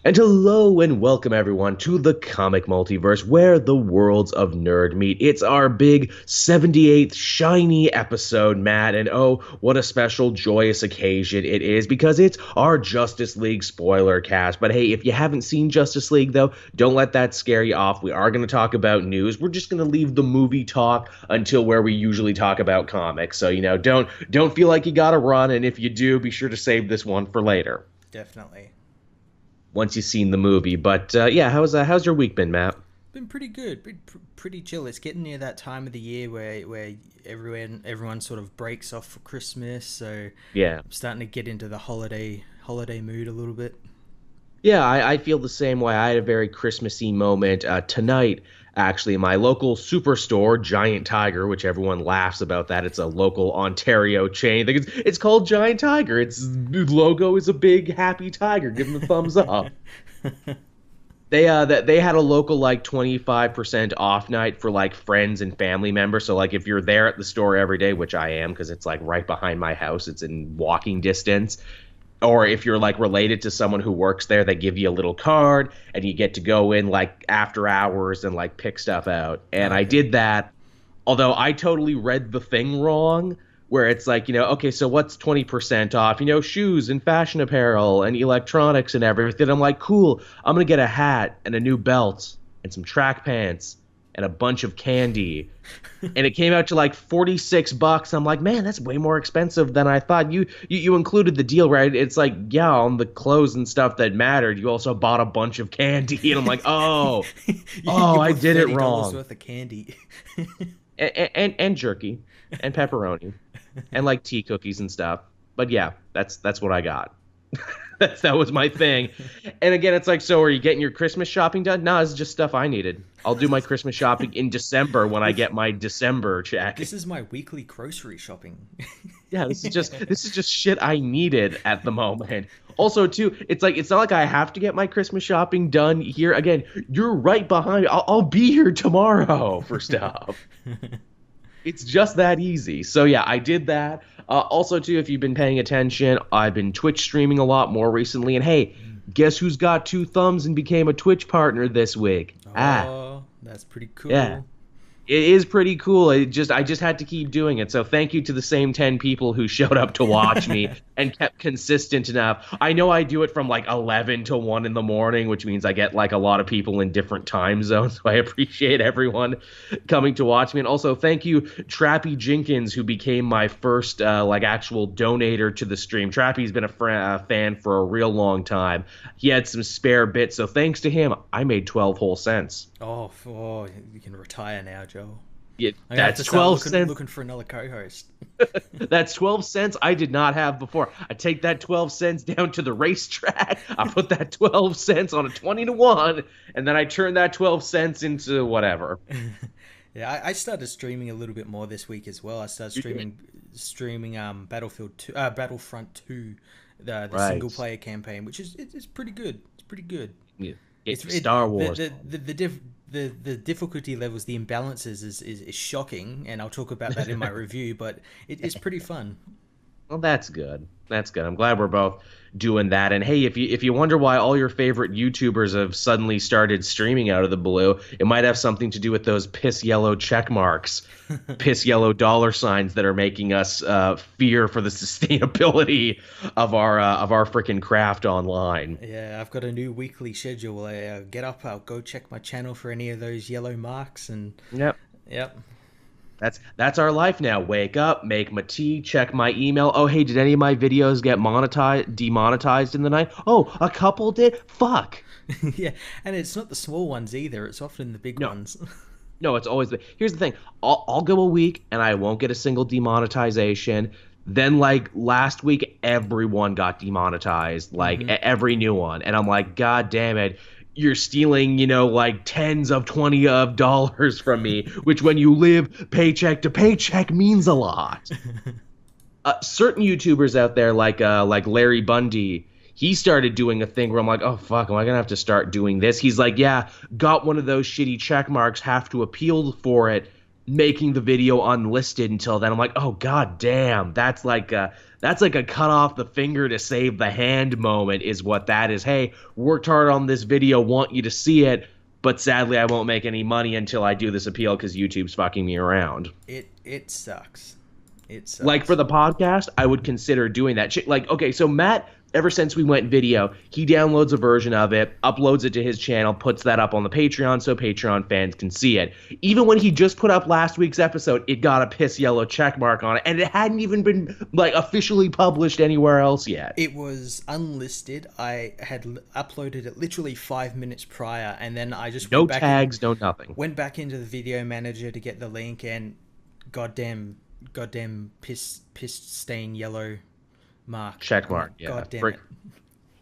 And hello and welcome everyone to the comic multiverse where the worlds of nerd meet. It's our big 78th shiny episode, Matt, and oh, what a special joyous occasion it is because it's our Justice League spoiler cast. But hey, if you haven't seen Justice League though, don't let that scare you off. We are going to talk about news. We're just going to leave the movie talk until where we usually talk about comics. So, don't feel like you got to run, and if you do, be sure to save this one for later Definitely. once you've seen the movie. But yeah, how's your week been, Matt? Been pretty good. Been pretty chill. It's getting near that time of the year where everyone sort of breaks off for Christmas. So Yeah. I'm starting to get into the holiday mood a little bit. Yeah, I feel the same way. I had a very Christmassy moment tonight, actually, in my local superstore, Giant Tiger, which everyone laughs about that. It's a local Ontario chain. I think it's called Giant Tiger. Its logo is a big happy tiger. Give them a thumbs up. They had a local like 25% off night for like friends and family members. So like if you're there at the store every day, which I am because it's like right behind my house, it's in walking distance. Or if you're like related to someone who works there, they give you a little card and you get to go in like after hours and like pick stuff out. And I Okay. did that, although I totally read the thing wrong, where it's like, okay, so what's 20% off? Shoes and fashion apparel and electronics and everything. I'm like, cool, I'm going to get a hat and a new belt and some track pants and a bunch of candy. And it came out to like $46. I'm like, man, that's way more expensive than I thought. You included the deal, right? It's like, yeah, on the clothes and stuff that mattered, you also bought a bunch of candy. And I'm like, oh, you, oh, you I bought did it $30 wrong. worth of candy. And jerky and pepperoni and like tea cookies and stuff. But yeah, that's what I got. That was my thing. And again, it's like, so are you getting your Christmas shopping done? No, it's just stuff I needed. I'll do my Christmas shopping in December when I this get my December check. this is my weekly grocery shopping. Yeah, this is just shit I needed at the moment. Also, too, it's not like I have to get my Christmas shopping done here. Again, you're right behind me. I'll be here tomorrow for stuff. It's just that easy. So yeah, I did that. Also, too, if you've been paying attention, I've been Twitch streaming a lot more recently. And hey, guess who's got two thumbs and became a Twitch partner this week? Oh, that's pretty Yeah. cool. It is pretty cool. I just had to keep doing it. So thank you to the same 10 people who showed up to watch me and kept consistent enough. I know I do it from like 11 to 1 in the morning, which means I get like a lot of people in different time zones. So I appreciate everyone coming to watch me. And also thank you, Trappy Jenkins, who became my first like actual donator to the stream. Trappy's been a fan for a real long time. He had some spare bits. So thanks to him, I made 12 whole cents. Oh, you can retire now, Joe. Yeah, I'm gonna have that's to start 12 cents. looking for another co-host. That's 12 cents I did not have before. I take that 12 cents down to the racetrack. I put that 12 cents on a 20 to 1, and then I turn that 12 cents into whatever. Yeah, I started streaming a little bit more this week as well. I started streaming Battlefront 2, the Right. single player campaign, which is it's pretty good. It's pretty good. Yeah. It's It's Star Wars. the difficulty levels, the imbalances is shocking, and I'll talk about that in my review. But it's pretty fun. Well, that's good. That's good. I'm glad we're both doing that. And hey, if you wonder why all your favorite YouTubers have suddenly started streaming out of the blue, it might have something to do with those piss yellow check marks, piss yellow dollar signs that are making us fear for the sustainability of our freaking craft online. Yeah, I've got a new weekly schedule. I get up, I'll go check my channel for any of those yellow marks, and Yep. yep. That's our life now. Wake up, make my tea, check my email. Oh, hey, did any of my videos get demonetized in the night? Oh, a couple did? Fuck. Yeah, and it's not the small ones either. It's often the big No. ones. No, it's always here's the thing. I'll go a week and I won't get a single demonetization. Then like last week, everyone got demonetized, like every new one, and I'm like, God damn it. You're stealing, like tens of 20 of dollars from me, which when you live paycheck to paycheck means a lot. Certain YouTubers out there, like Larry Bundy, he started doing a thing where I'm like, oh fuck, am I gonna have to start doing this? He's like, yeah, got one of those shitty check marks, have to appeal for it. making the video unlisted until then. I'm like, oh god damn, that's like a cut off the finger to save the hand moment is what that is. Hey, worked hard on this video, want you to see it, but sadly I won't make any money until I do this appeal because YouTube's fucking me around. It sucks. It sucks. Like for the podcast, I would consider doing that. Like, okay, so Matt, ever since we went video, he downloads a version of it, uploads it to his channel, puts that up on the Patreon so Patreon fans can see it. Even when he just put up last week's episode, it got a piss yellow check mark on it, and it hadn't even been like officially published anywhere else yet. It was unlisted. I had uploaded it literally 5 minutes prior, and then I just no tags, no nothing. Went back into the video manager to get the link, and goddamn piss stain yellow mark, check mark. Yeah, god damn it.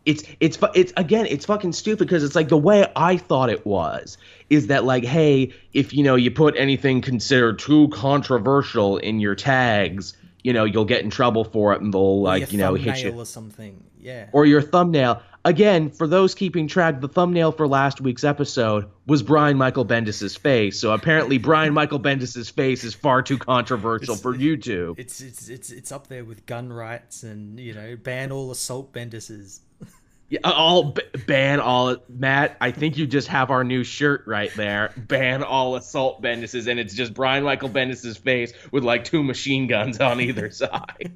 It's fucking stupid because it's like the way I thought it was is that like, hey, if you put anything considered too controversial in your tags, you'll get in trouble for it, and they'll like hit you or something. Yeah, or your thumbnail. Again, for those keeping track, the thumbnail for last week's episode was Brian Michael Bendis' face. So apparently Brian Michael Bendis' face is far too controversial for YouTube. It's up there with gun rights and, ban all assault Bendises. Yeah, ban all. Matt, I think you just have our new shirt right there. Ban all assault Bendises, and it's just Brian Michael Bendis' face with like 2 machine guns on either side.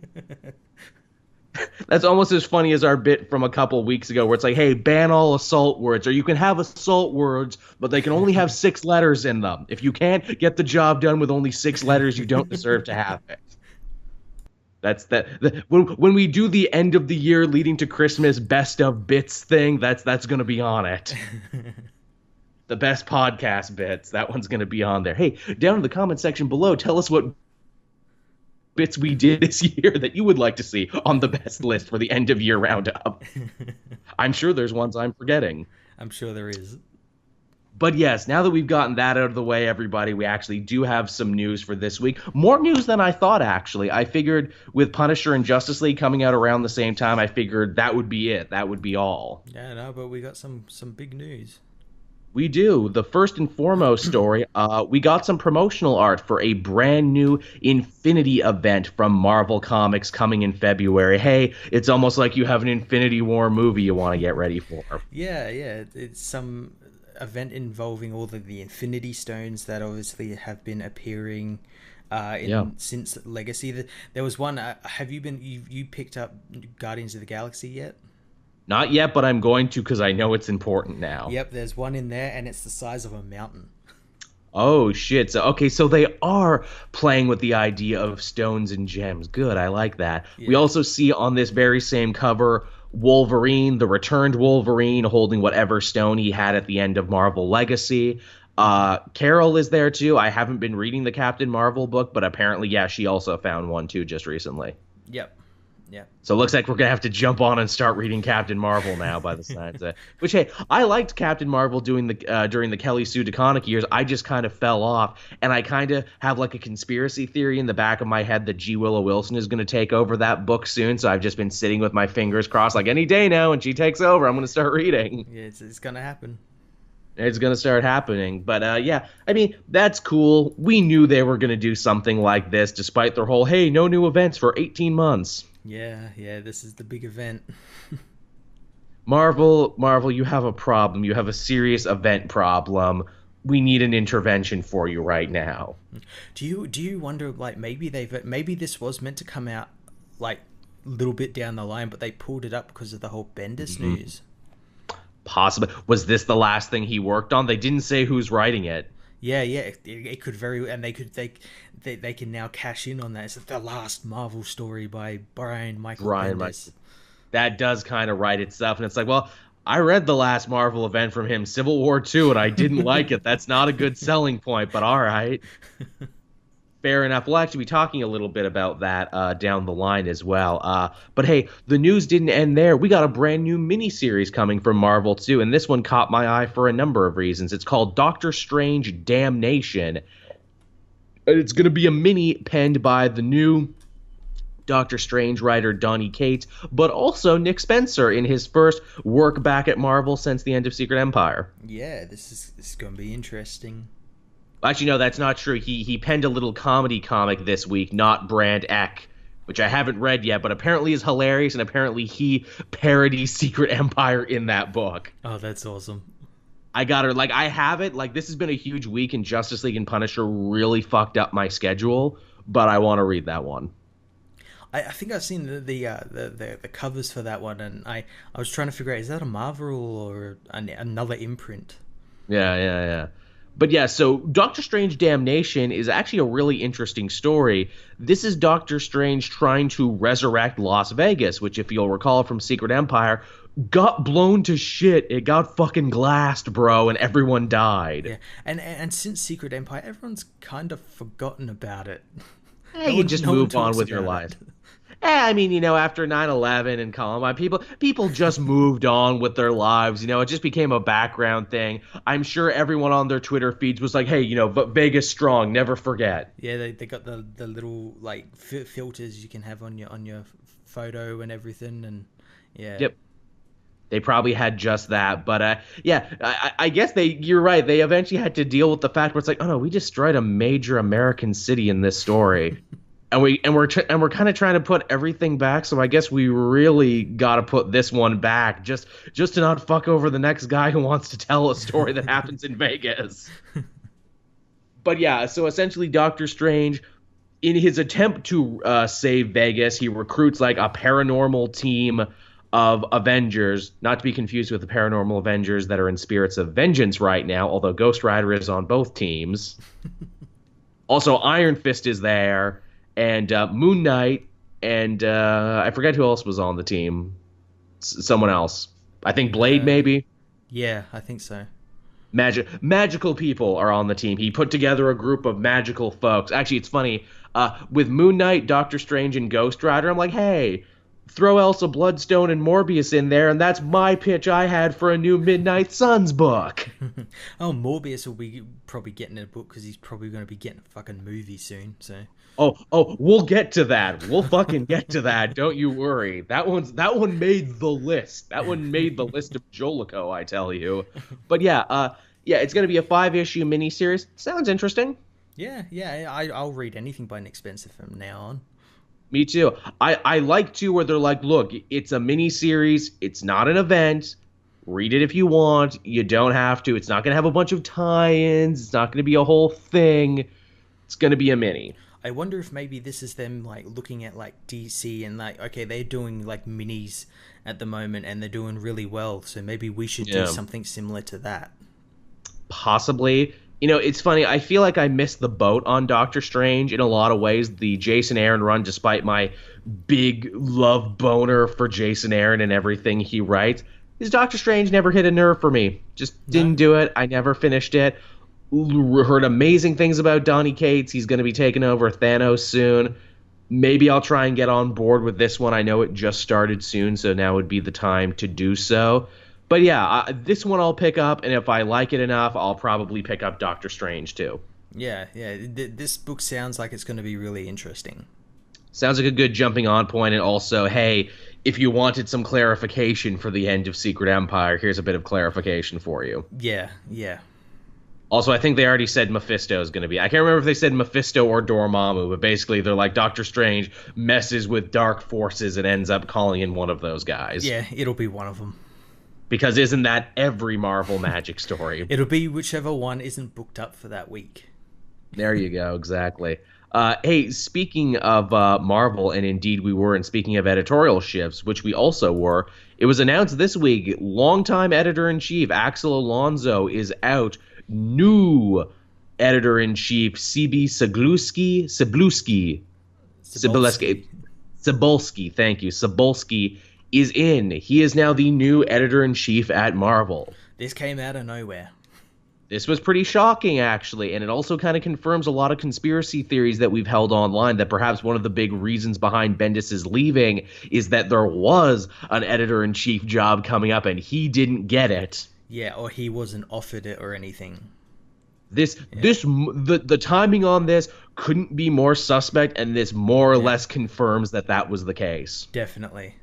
That's almost as funny as our bit from a couple weeks ago where it's like, hey, ban all assault words, or you can have assault words, but they can only have 6 letters in them. If you can't get the job done with only 6 letters, you don't deserve to have it. That's when we do the end of the year leading to Christmas best of bits thing, that's going to be on it. The best podcast bits, that one's going to be on there. Hey, down in the comment section below, tell us what bits we did this year that you would like to see on the best list for the end of year roundup. I'm sure there's ones I'm forgetting. I'm sure there is. But yes, now that we've gotten that out of the way, everybody, we actually do have some news for this week. More news than I thought, actually. I figured with Punisher and Justice League coming out around the same time, I figured that would be it. That would be all. Yeah, no, but we got some big news. We do. The first and foremost story, we got some promotional art for a brand new Infinity event from Marvel Comics coming in February. Hey, it's almost like you have an Infinity War movie you want to get ready for. Yeah, it's some event involving all of the Infinity Stones that obviously have been appearing since Legacy. There was one. Have you picked up Guardians of the Galaxy yet? Not yet, but I'm going to because I know it's important now. Yep, there's one in there, and it's the size of a mountain. Oh, shit. So they are playing with the idea of stones and gems. Good, I like that. Yeah. We also see on this very same cover Wolverine, the returned Wolverine, holding whatever stone he had at the end of Marvel Legacy. Carol is there, too. I haven't been reading the Captain Marvel book, but apparently, yeah, she also found one, too, just recently. Yep. Yeah. So it looks like we're going to have to jump on and start reading Captain Marvel now by the signs. Which, hey, I liked Captain Marvel during the Kelly Sue DeConnick years. I just kind of fell off. And I kind of have like a conspiracy theory in the back of my head that G. Willow Wilson is going to take over that book soon. So I've just been sitting with my fingers crossed like any day now when she takes over, I'm going to start reading. Yeah, it's going to happen. It's going to start happening. But, yeah, I mean, that's cool. We knew they were going to do something like this despite their whole, hey, no new events for 18 months. Yeah, this is the big event. Marvel, you have a problem. You have a serious event problem. We need an intervention for you right now. Do you wonder, like, maybe this was meant to come out like a little bit down the line, but they pulled it up because of the whole Bendis news? Possibly. Was this the last thing he worked on? They didn't say who's writing it. Yeah, it could they can now cash in on that. It's the last Marvel story by Brian Michael Bendis. That does kind of write itself, and it's like, well, I read the last Marvel event from him, Civil War II, and I didn't like it. That's not a good selling point, but all right. Fair enough. We'll actually be talking a little bit about that down the line as well. But hey, the news didn't end there. We got a brand new miniseries coming from Marvel too, and this one caught my eye for a number of reasons. It's called Doctor Strange Damnation. It's going to be a mini penned by the new Doctor Strange writer Donny Cates, but also Nick Spencer in his first work back at Marvel since the end of Secret Empire. Yeah, this is going to be interesting. Actually, no, that's not true. He penned a little comedy comic this week, Not Brand Ek, which I haven't read yet, but apparently is hilarious, and apparently he parodies Secret Empire in that book. Oh, that's awesome. I got her. Like, I have it. Like, this has been a huge week, and Justice League and Punisher really fucked up my schedule, but I want to read that one. I think I've seen the covers for that one, and I was trying to figure out, is that a Marvel or another imprint? Yeah. But yeah, so Doctor Strange Damnation is actually a really interesting story. This is Doctor Strange trying to resurrect Las Vegas, which, if you'll recall from Secret Empire, got blown to shit. It got fucking glassed, bro, and everyone died. Yeah, and since Secret Empire, everyone's kind of forgotten about it. You just move on with your life. I mean, after 9/11 and Columbine, people just moved on with their lives. It just became a background thing. I'm sure everyone on their Twitter feeds was like, hey, but Vegas strong, never forget. Yeah, they got the little like filters you can have on your photo and everything, and yeah. Yep. They probably had just that, but I guess you're right. They eventually had to deal with the fact where it's like, oh no, we destroyed a major American city in this story. And we're kind of trying to put everything back, so I guess we really got to put this one back just to not fuck over the next guy who wants to tell a story that happens in Vegas. But yeah, so essentially Doctor Strange, in his attempt to save Vegas, he recruits like a paranormal team of Avengers, not to be confused with the paranormal Avengers that are in Spirits of Vengeance right now, although Ghost Rider is on both teams. Also, Iron Fist is there. And Moon Knight, and I forget who else was on the team. Someone else. I think Blade, maybe? Yeah, I think so. Magical people are on the team. He put together a group of magical folks. Actually, it's funny. With Moon Knight, Doctor Strange, and Ghost Rider, I'm like, hey, throw Elsa Bloodstone and Morbius in there, and that's my pitch I had for a new Midnight Suns book. Oh, Morbius will be probably getting a book because he's probably going to be getting a fucking movie soon, so... Oh, we'll get to that. We'll fucking get to that. Don't you worry. That one made the list. That one made the list of Jolico, I tell you. But yeah, it's gonna be a 5-issue miniseries. Sounds interesting. Yeah, I'll read anything by Nick Spencer from now on. Me too. I like too where they're like, look, it's a miniseries. It's not an event. Read it if you want. You don't have to. It's not gonna have a bunch of tie-ins. It's not gonna be a whole thing. It's gonna be a mini. I wonder if maybe this is them like looking at like DC and like, okay, they're doing like minis at the moment and they're doing really well, so maybe we should do something similar to that. Possibly. It's funny, I feel like I missed the boat on Doctor Strange in a lot of ways. The Jason Aaron run, despite my big love boner for Jason Aaron and everything he writes, his Doctor Strange never hit a nerve for me. Just didn't do it. I never finished it. Heard amazing things about Donny Cates. He's going to be taking over Thanos soon. Maybe I'll try and get on board with this one. I know it just started soon, so now would be the time to do so. But yeah, this one I'll pick up, and if I like it enough, I'll probably pick up Doctor Strange too. Yeah. This book sounds like it's going to be really interesting. Sounds like a good jumping on point, and also, hey, if you wanted some clarification for the end of Secret Empire, here's a bit of clarification for you. Yeah. Also, I think they already said Mephisto is going to be. I can't remember if they said Mephisto or Dormammu, but basically they're like Doctor Strange messes with dark forces and ends up calling in one of those guys. Yeah, it'll be one of them. Because isn't that every Marvel Magic story? It'll be whichever one isn't booked up for that week. There you go, exactly. Hey, speaking of Marvel, and indeed we were, and speaking of editorial shifts, which we also were, it was announced this week, longtime editor-in-chief Axel Alonso is out. New editor-in-chief Cebulski, thank you. Cebulski is in. He is now the new editor-in-chief at Marvel. This came out of nowhere. This was pretty shocking, actually, and it also kind of confirms a lot of conspiracy theories that we've held online, that perhaps one of the big reasons behind Bendis' leaving is that there was an editor-in-chief job coming up and he didn't get it. Yeah, or he wasn't offered it or anything. The timing on this couldn't be more suspect, and this more or less confirms that was the case. Definitely.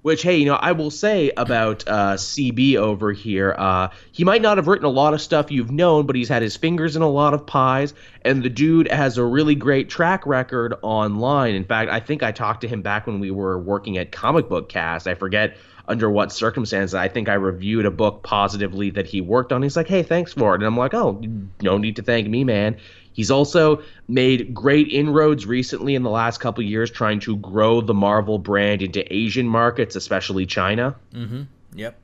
Which, hey, I will say about CB over here, he might not have written a lot of stuff you've known, but he's had his fingers in a lot of pies, and the dude has a really great track record online. In fact, I think I talked to him back when we were working at Comic Book Cast. I forget under what circumstances. I think I reviewed a book positively that he worked on. He's like, hey, thanks for it. And I'm like, oh, no need to thank me, man. He's also made great inroads recently in the last couple of years trying to grow the Marvel brand into Asian markets, especially China. Mm-hmm. Yep.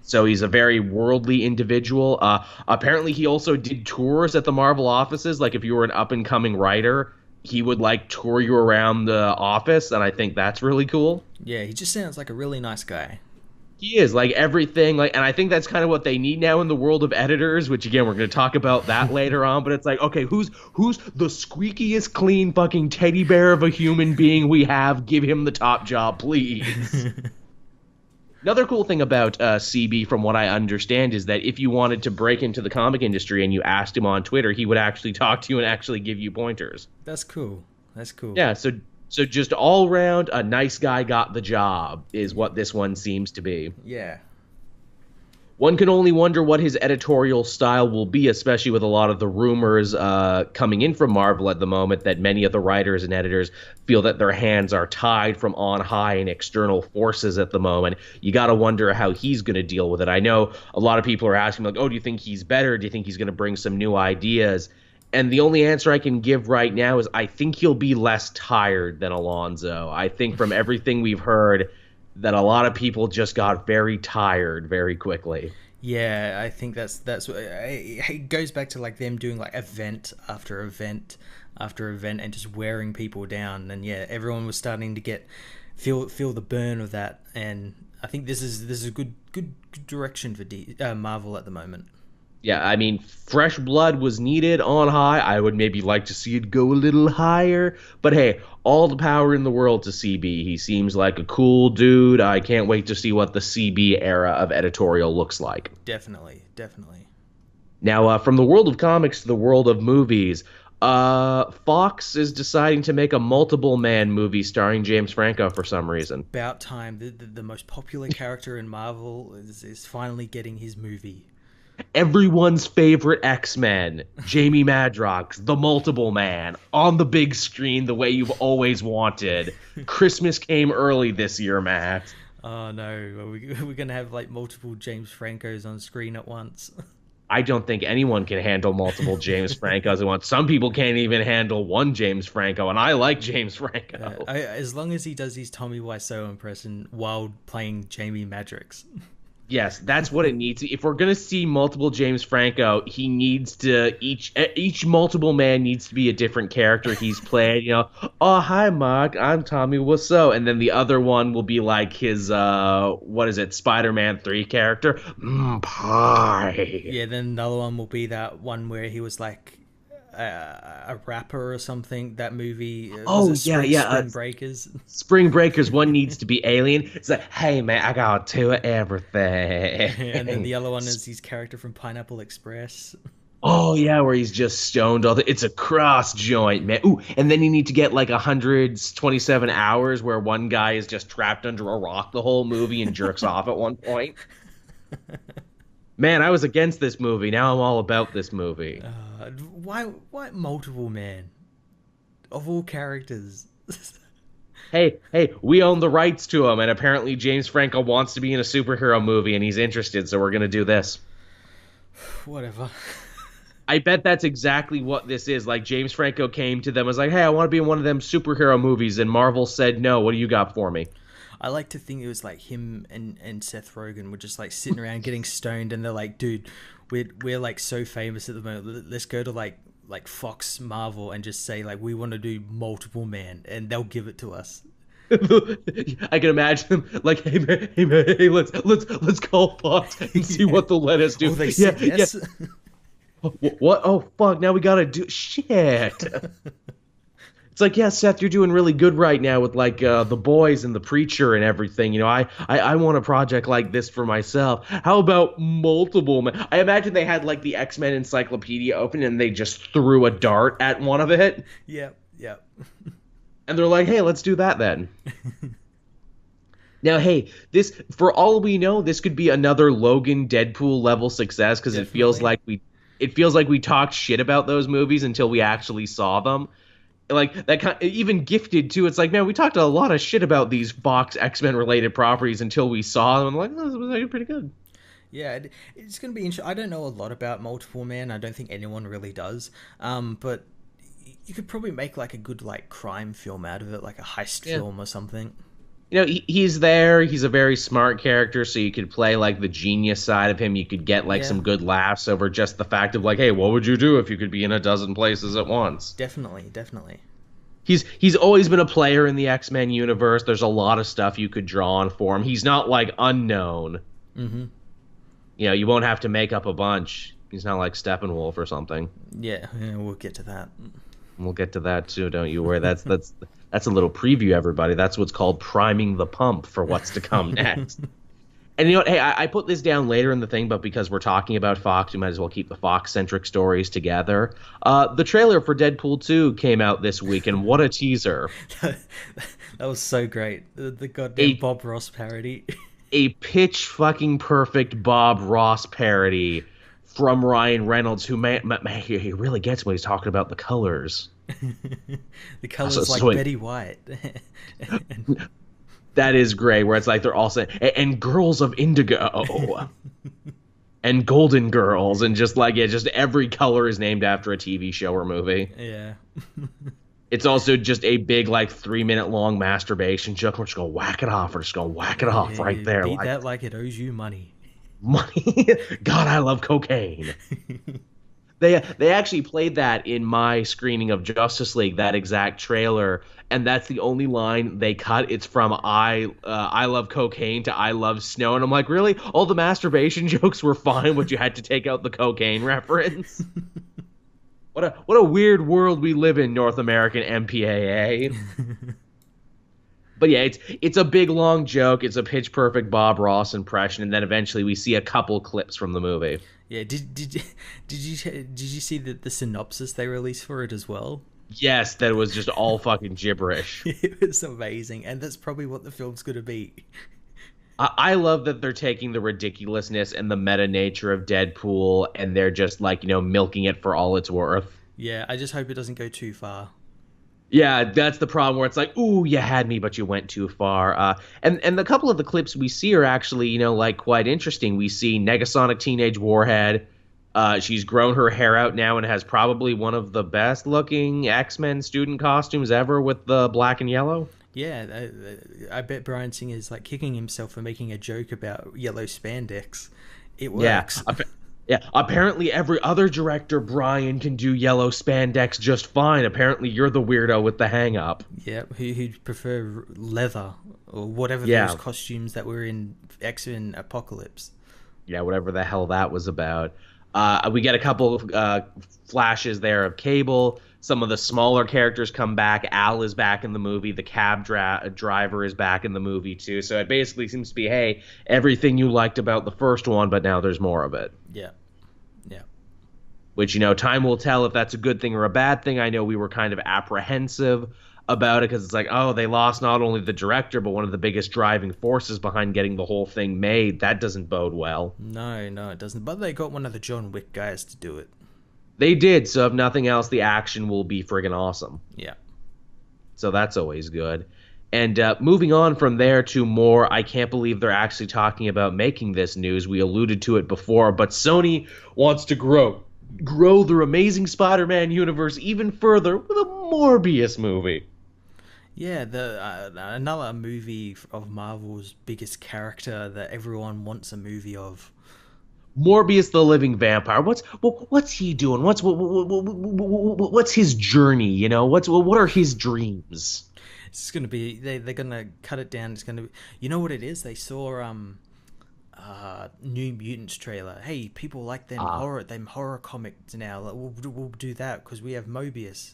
So he's a very worldly individual. Apparently, he also did tours at the Marvel offices. Like, if you were an up-and-coming writer, he would, like, tour you around the office, and I think that's really cool. Yeah, he just sounds like a really nice guy. He is, like, everything, like, and I think that's kind of what they need now in the world of editors, which, again, we're going to talk about that later on, but it's like, okay, who's the squeakiest clean fucking teddy bear of a human being we have? Give him the top job, please. Another cool thing about CB, from what I understand, is that if you wanted to break into the comic industry and you asked him on Twitter, he would actually talk to you and actually give you pointers. That's cool. That's cool. Yeah, so just all around, a nice guy got the job is what this one seems to be. Yeah. One can only wonder what his editorial style will be, especially with a lot of the rumors coming in from Marvel at the moment that many of the writers and editors feel that their hands are tied from on high in external forces at the moment. You got to wonder how he's going to deal with it. I know a lot of people are asking, like, oh, do you think he's better? Do you think he's going to bring some new ideas? And the only answer I can give right now is I think he'll be less tired than Alonso. I think from everything we've heard that a lot of people just got very tired very quickly. Yeah, I think that's it goes back to like them doing like event after event after event and just wearing people down. And yeah, everyone was starting to feel the burn of that. And I think this is a good direction for Marvel at the moment. Yeah, I mean, fresh blood was needed on high. I would maybe like to see it go a little higher. But hey, all the power in the world to CB. He seems like a cool dude. I can't wait to see what the CB era of editorial looks like. Definitely. Now, from the world of comics to the world of movies, Fox is deciding to make a multiple man movie starring James Franco for some reason. About time. The most popular character in Marvel is finally getting his movie. Everyone's favorite X-Men, Jamie Madrox, the Multiple Man, on the big screen the way you've always wanted. Christmas came early this year, Matt. Oh no, we're going to have like multiple James Francos on screen at once. I don't think anyone can handle multiple James Francos at once. Some people can't even handle one James Franco, and I like James Franco. As long as he does his Tommy Wiseau impression while playing Jamie Madrox. Yes, that's what it needs. If we're gonna see multiple James Franco, he needs to each multiple man needs to be a different character he's played. Oh hi Mark, I'm Tommy Wiseau, and then the other one will be like his Spider-Man 3 character. Pie. Yeah, then another one will be that one where he was like a rapper or something. That movie. Spring Breakers. Spring Breakers. One needs to be alien. It's like, hey man, I got to everything. And then the other one is his character from Pineapple Express. Oh yeah, where he's just stoned all the. It's a cross joint, man. Ooh, and then you need to get like 127 hours where one guy is just trapped under a rock the whole movie and jerks off at one point. Man, I was against this movie. Now I'm all about this movie. Why multiple man? Of all characters. Hey, we own the rights to him, and apparently James Franco wants to be in a superhero movie, and he's interested, so we're going to do this. Whatever. I bet that's exactly what this is. Like, James Franco came to them and was like, hey, I want to be in one of them superhero movies, and Marvel said, no, what do you got for me? I like to think it was like him and Seth Rogen were just like sitting around getting stoned, and they're like, dude, we're like so famous at the moment. Let's go to like Fox Marvel and just say like we want to do multiple man, and they'll give it to us. I can imagine them like, hey man, let's call Fox and see what they'll let us do. Oh, they said yes. What? Oh fuck! Now we gotta do shit. It's like, yeah, Seth, you're doing really good right now with like The Boys and The Preacher and everything. I want a project like this for myself. How about multiple men? I imagine they had like the X-Men encyclopedia open and they just threw a dart at one of it. Yep. And they're like, hey, let's do that then. Now, hey, this for all we know, this could be another Logan Deadpool level success because Definitely. it feels like we talked shit about those movies until we actually saw them. Like that kind even Gifted too. It's like, man, we talked a lot of shit about these Fox X-Men related properties until we saw them. I'm like, oh, this was actually pretty good. Yeah, it's going to be interesting. I don't know a lot about Multiple Man. I don't think anyone really does. But you could probably make like a good like crime film out of it, like a heist Yeah. film or something. He's there. He's a very smart character, so you could play like the genius side of him. You could get like Yeah, some good laughs over just the fact of like, hey, what would you do if you could be in a dozen places at once? definitely, definitely. He's always been a player in the X-Men universe. There's a lot of stuff you could draw on for him. He's not like unknown. Mm-hmm. You won't have to make up a bunch. He's not like Steppenwolf or something. Yeah, yeah, we'll get to that. We'll get to that too, don't you worry. That's a little preview, everybody. That's what's called priming the pump for what's to come next. And you know what? Hey, I put this down later in the thing, but because we're talking about Fox, we might as well keep the Fox-centric stories together. The trailer for Deadpool 2 came out this week, and what a teaser. That was so great. The goddamn A Bob Ross parody. a pitch fucking perfect Bob Ross parody from Ryan Reynolds, who he really gets when he's talking about the colors. The colors like So Betty White. that is great, where it's like they're all saying, and girls of indigo, and golden girls, and just like, yeah, just every color is named after a TV show or movie. Yeah. It's also just a big, like, 3-minute long masturbation joke. We're just gonna whack it off. We're just gonna whack it off Yeah, right there. beat Like, that like it owes you money. money. God, I love cocaine. They actually played that in my screening of Justice League, that exact trailer, and that's the only line they cut. It's from I love cocaine to I love snow, and I'm like, really? All the masturbation jokes were fine, but you had to take out the cocaine reference. What a weird world we live in, North American MPAA. But yeah, it's a big long joke. It's a pitch perfect Bob Ross impression, and then eventually we see a couple clips from the movie. Yeah, did you see the synopsis they released for it as well? Yes, that was just all fucking gibberish. It was amazing, and that's probably what the film's gonna be. I love that they're taking the ridiculousness and the meta nature of Deadpool, and they're just like, milking it for all it's worth. Yeah, I just hope it doesn't go too far. Yeah, that's the problem where it's like, ooh, you had me, but you went too far. And the couple of the clips we see are actually, like quite interesting. We see Negasonic Teenage Warhead. She's grown her hair out now and has probably one of the best looking X-Men student costumes ever with the black and yellow. Yeah, I bet Bryan Singer is like kicking himself for making a joke about yellow spandex. It works. Yeah, apparently every other director, Brian, can do yellow spandex just fine. Apparently you're the weirdo with the hang-up. Yeah, who'd prefer leather or whatever Yeah. those costumes that were in X-Men Apocalypse. Yeah, whatever the hell that was about. We get a couple of flashes there of Cable. Some of the smaller characters come back. Al is back in the movie. The cab driver is back in the movie, too. So it basically seems to be, hey, everything you liked about the first one, but now there's more of it. Yeah, yeah. Which, time will tell if that's a good thing or a bad thing. I know we were kind of apprehensive about it because it's like, oh, they lost not only the director, but one of the biggest driving forces behind getting the whole thing made. That doesn't bode well. No, it doesn't. But they got one of the John Wick guys to do it. They did, so if nothing else, the action will be friggin' awesome. Yeah. So that's always good. And moving on from there to more, I can't believe they're actually talking about making this news. We alluded to it before, but Sony wants to grow their Amazing Spider-Man universe even further with a Morbius movie. Yeah, another movie of Marvel's biggest character that everyone wants a movie of. Morbius the living vampire. What's he doing? What's his journey? What are his dreams? It's gonna be they're gonna cut it down. It's gonna be, you know what it is? They saw New Mutants trailer. Hey, people like them horror comics now. Like, we'll do that because we have Mobius.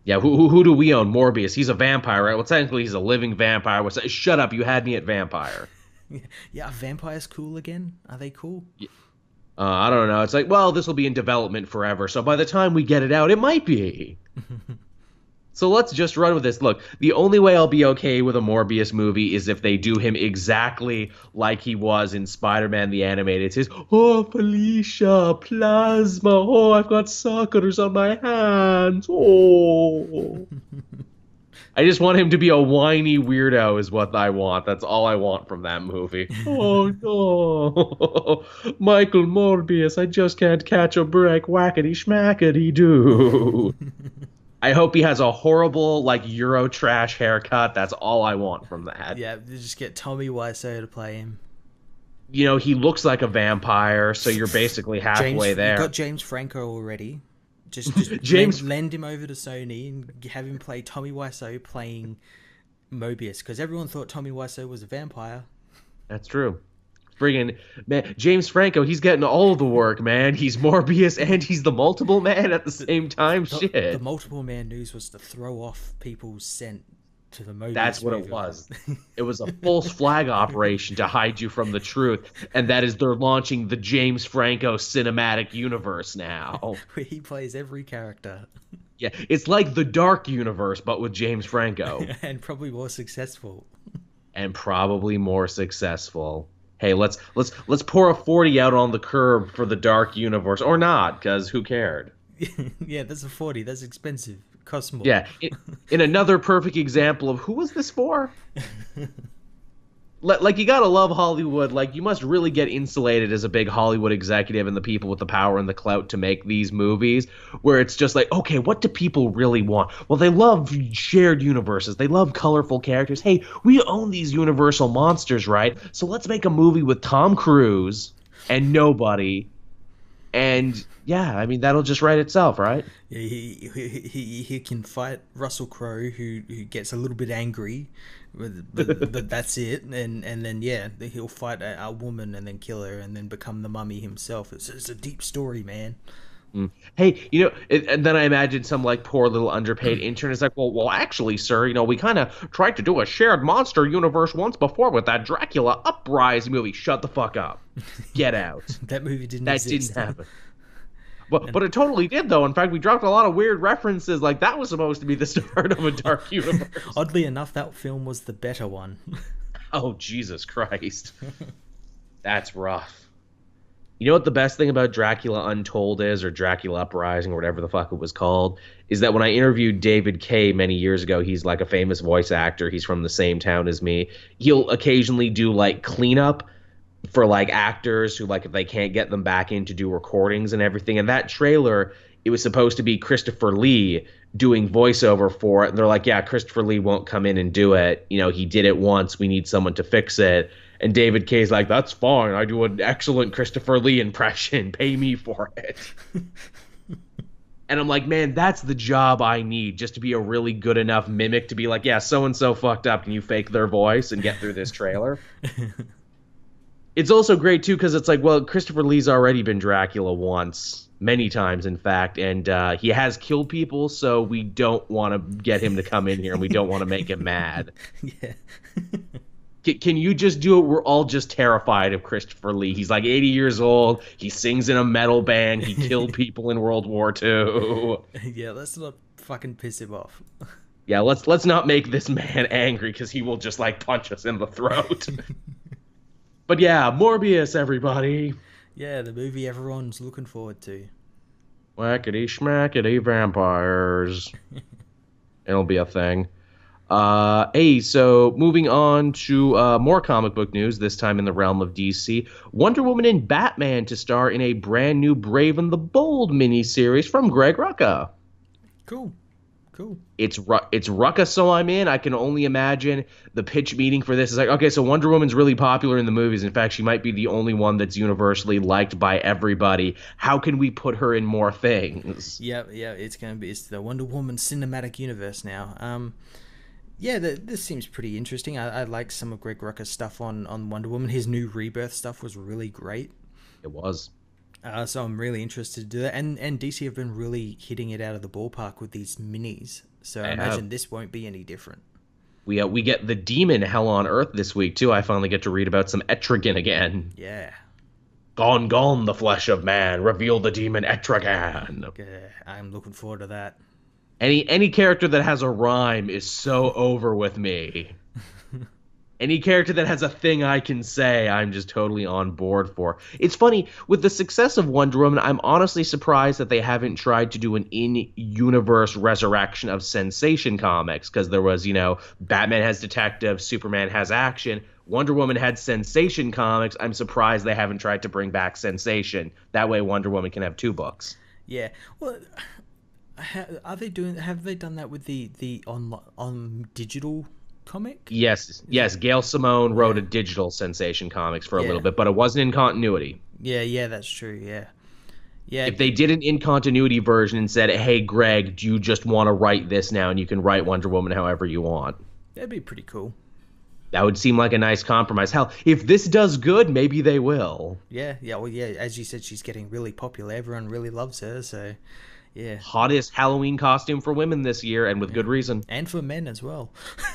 Yeah, who do we own? Morbius. He's a vampire, right? Well, technically he's a living vampire. Shut up, you had me at vampire. Yeah, are vampires cool again? Are they cool? I don't know. It's like, well, this will be in development forever, so by the time we get it out, it might be. So let's just run with this. Look, the only way I'll be okay with a Morbius movie is if they do him exactly like he was in Spider-Man the Animated. It says, oh, Felicia, plasma, oh, I've got suckers on my hands, oh. I just want him to be a whiny weirdo is what I want. That's all I want from that movie. Oh, no. Michael Morbius, I just can't catch a break. Whackety schmackety do. I hope he has a horrible, like, Euro trash haircut. That's all I want from that. Yeah, just get Tommy Wiseau to play him. You know, he looks like a vampire, so you're basically halfway there. You've got James Franco already. Just lend him over to Sony and have him play Tommy Wiseau playing Mobius, because everyone thought Tommy Wiseau was a vampire. That's true. Friggin' man, James Franco, he's getting all the work, man. He's Morbius and he's the Multiple Man at the same time. Shit. The Multiple Man news was to throw off people's scent to the Mobius. That's what it was. It was a false flag operation to hide you from the truth, and that is they're launching the James Franco cinematic universe now. Where he plays every character. Yeah, it's like the Dark Universe, but with James Franco. And probably more successful. And probably more successful. Hey, let's pour a 40 out on the curb for the Dark Universe, or not, because who cared? Yeah, that's a 40. That's expensive. It costs more. Yeah, in another perfect example of who was this for? Like, you gotta love Hollywood. Like, you must really get insulated as a big Hollywood executive and the people with the power and the clout to make these movies, where it's just like, okay, what do people really want? Well, they love shared universes. They love colorful characters. Hey, we own these Universal monsters, right? So let's make a movie with Tom Cruise and nobody. And yeah, I mean, that'll just write itself, right? Yeah, he can fight Russell Crowe, who gets a little bit angry, but that's it. And then yeah, he'll fight a woman and then kill her and then become the Mummy himself. It's a deep story, man. Hey, you know, and then I imagine some like poor little underpaid intern is like, well, actually, sir, you know, we kind of tried to do a shared monster universe once before with that Dracula Uprising movie. Shut the fuck up. Get out. That movie didn't exist. That didn't happen. But it totally did, though. In fact, we dropped a lot of weird references. Like, that was supposed to be the start of a dark universe. Oddly enough, that film was the better one. Oh, Jesus Christ. That's rough. You know what the best thing about Dracula Untold is, or Dracula Uprising, or whatever the fuck it was called, is that when I interviewed David Kay many years ago, he's like a famous voice actor. He's from the same town as me. He'll occasionally do like cleanup for like actors who, like, if they can't get them back in to do recordings and everything. And that trailer, it was supposed to be Christopher Lee doing voiceover for it. And they're like, yeah, Christopher Lee won't come in and do it. You know, he did it once. We need someone to fix it. And David Kay's like, that's fine. I do an excellent Christopher Lee impression. Pay me for it. And I'm like, man, that's the job I need, just to be a really good enough mimic to be like, yeah, so-and-so fucked up. Can you fake their voice and get through this trailer? It's also great, too, because it's like, well, Christopher Lee's already been Dracula once, many times, in fact, and he has killed people, so we don't want to get him to come in here, and we don't want to make him mad. Yeah. Can you just do it? We're all just terrified of Christopher Lee. He's like 80 years old. He sings in a metal band. He killed people in World War II. Yeah, let's not fucking piss him off. Yeah, let's not make this man angry, because he will just like punch us in the throat. But yeah, Morbius, everybody. Yeah, the movie everyone's looking forward to. Whackety schmackety vampires. It'll be a thing. Hey, so moving on to more comic book news, this time in the realm of DC. Wonder Woman and Batman to star in a brand new Brave and the Bold miniseries from Greg Rucka. Cool. It's Rucka, so I'm in. I can only imagine the pitch meeting for this is like, okay, so Wonder Woman's really popular in the movies. In fact, she might be the only one that's universally liked by everybody. How can we put her in more things? Yeah, it's the Wonder Woman cinematic universe now. Yeah, this seems pretty interesting. I like some of Greg Rucka's stuff on Wonder Woman. His new Rebirth stuff was really great. It was. So I'm really interested to do that. And DC have been really hitting it out of the ballpark with these minis. So I imagine this won't be any different. We get the Demon Hell on Earth this week, too. I finally get to read about some Etrigan again. Yeah. Gone, the flesh of man. Reveal the demon Etrigan. Okay, I'm looking forward to that. Any character that has a rhyme is so over with me. Any character that has a thing I can say, I'm just totally on board for. It's funny, with the success of Wonder Woman, I'm honestly surprised that they haven't tried to do an in-universe resurrection of Sensation comics, because there was, Batman has detective, Superman has action, Wonder Woman had Sensation comics. I'm surprised they haven't tried to bring back Sensation. That way Wonder Woman can have 2 books. Yeah, well, have they done that with the on digital comic? Yes. Gail Simone wrote a digital Sensation comics for a little bit, but it wasn't in continuity. Yeah, that's true. Yeah. If they did an in continuity version and said, "Hey, Greg, do you just want to write this now, and you can write Wonder Woman however you want?" That'd be pretty cool. That would seem like a nice compromise. Hell, if this does good, maybe they will. Yeah. Well, yeah. As you said, she's getting really popular. Everyone really loves her. So. Yeah. Hottest Halloween costume for women this year, and with good reason. And for men as well.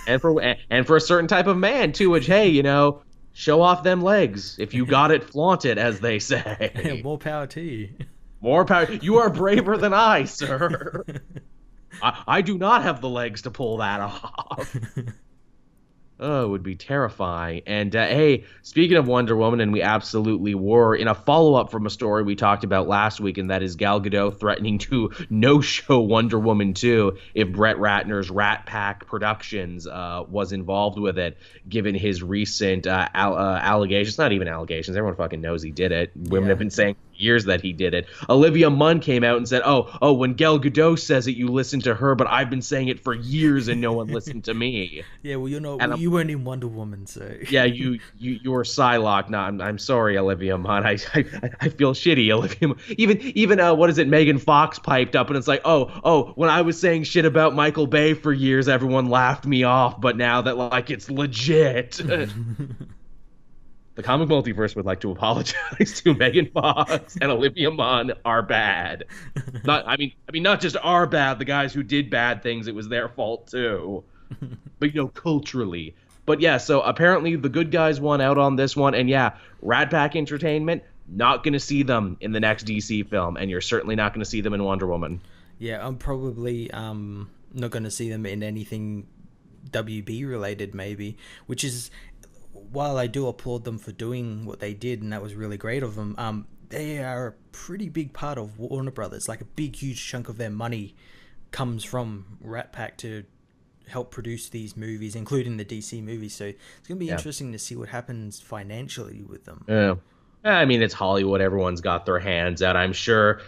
and for a certain type of man too, which, hey, show off them legs. If you got it, flaunt it, as they say. More power to you. More power. You are braver than I, sir. I do not have the legs to pull that off. Oh, it would be terrifying. And hey, speaking of Wonder Woman, and we absolutely were, in a follow-up from a story we talked about last week, and that is Gal Gadot threatening to no-show Wonder Woman 2 if Brett Ratner's Ratpac Productions was involved with it, given his recent allegations. Not even allegations. Everyone fucking knows he did it. Women have been saying for years that he did it. Olivia Munn came out and said, oh, when Gal Gadot says it, you listen to her, but I've been saying it for years and no one listened to me. Yeah, well, you weren't in Wonder Woman, so yeah, you were Psylocke. No, I'm sorry, Olivia Munn. I feel shitty, Olivia Munn. Even what is it? Megan Fox piped up, and it's like, oh, when I was saying shit about Michael Bay for years, everyone laughed me off, but now that it's legit. The comic multiverse would like to apologize to Megan Fox and Olivia Munn are bad. Not just are bad. The guys who did bad things, it was their fault too. But culturally. But yeah, so apparently the good guys won out on this one, and yeah, Ratpac Entertainment, not gonna see them in the next DC film, and you're certainly not gonna see them in Wonder Woman. Yeah, I'm probably not gonna see them in anything WB related, maybe, which is, while I do applaud them for doing what they did, and that was really great of them, they are a pretty big part of Warner Brothers. Like, a big, huge chunk of their money comes from Ratpac to help produce these movies, including the DC movies. So it's going to be interesting to see what happens financially with them. Yeah. I mean, it's Hollywood. Everyone's got their hands out. I'm sure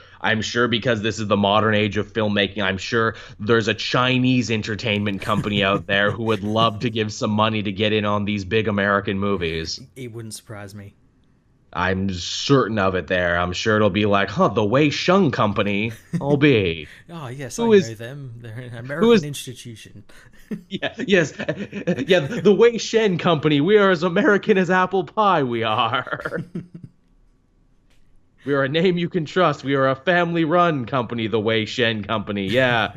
because this is the modern age of filmmaking, I'm sure there's a Chinese entertainment company out there who would love to give some money to get in on these big American movies. It wouldn't surprise me. I'm certain of it there. I'm sure it'll be like, the Wei Sheng Company. I'll be. Oh, yes, I know them. They're an American institution. Yes. Yeah, the Wei Shen Company. We are as American as apple pie, we are. We are a name you can trust. We are a family-run company, the Wei Shen Company. Yeah.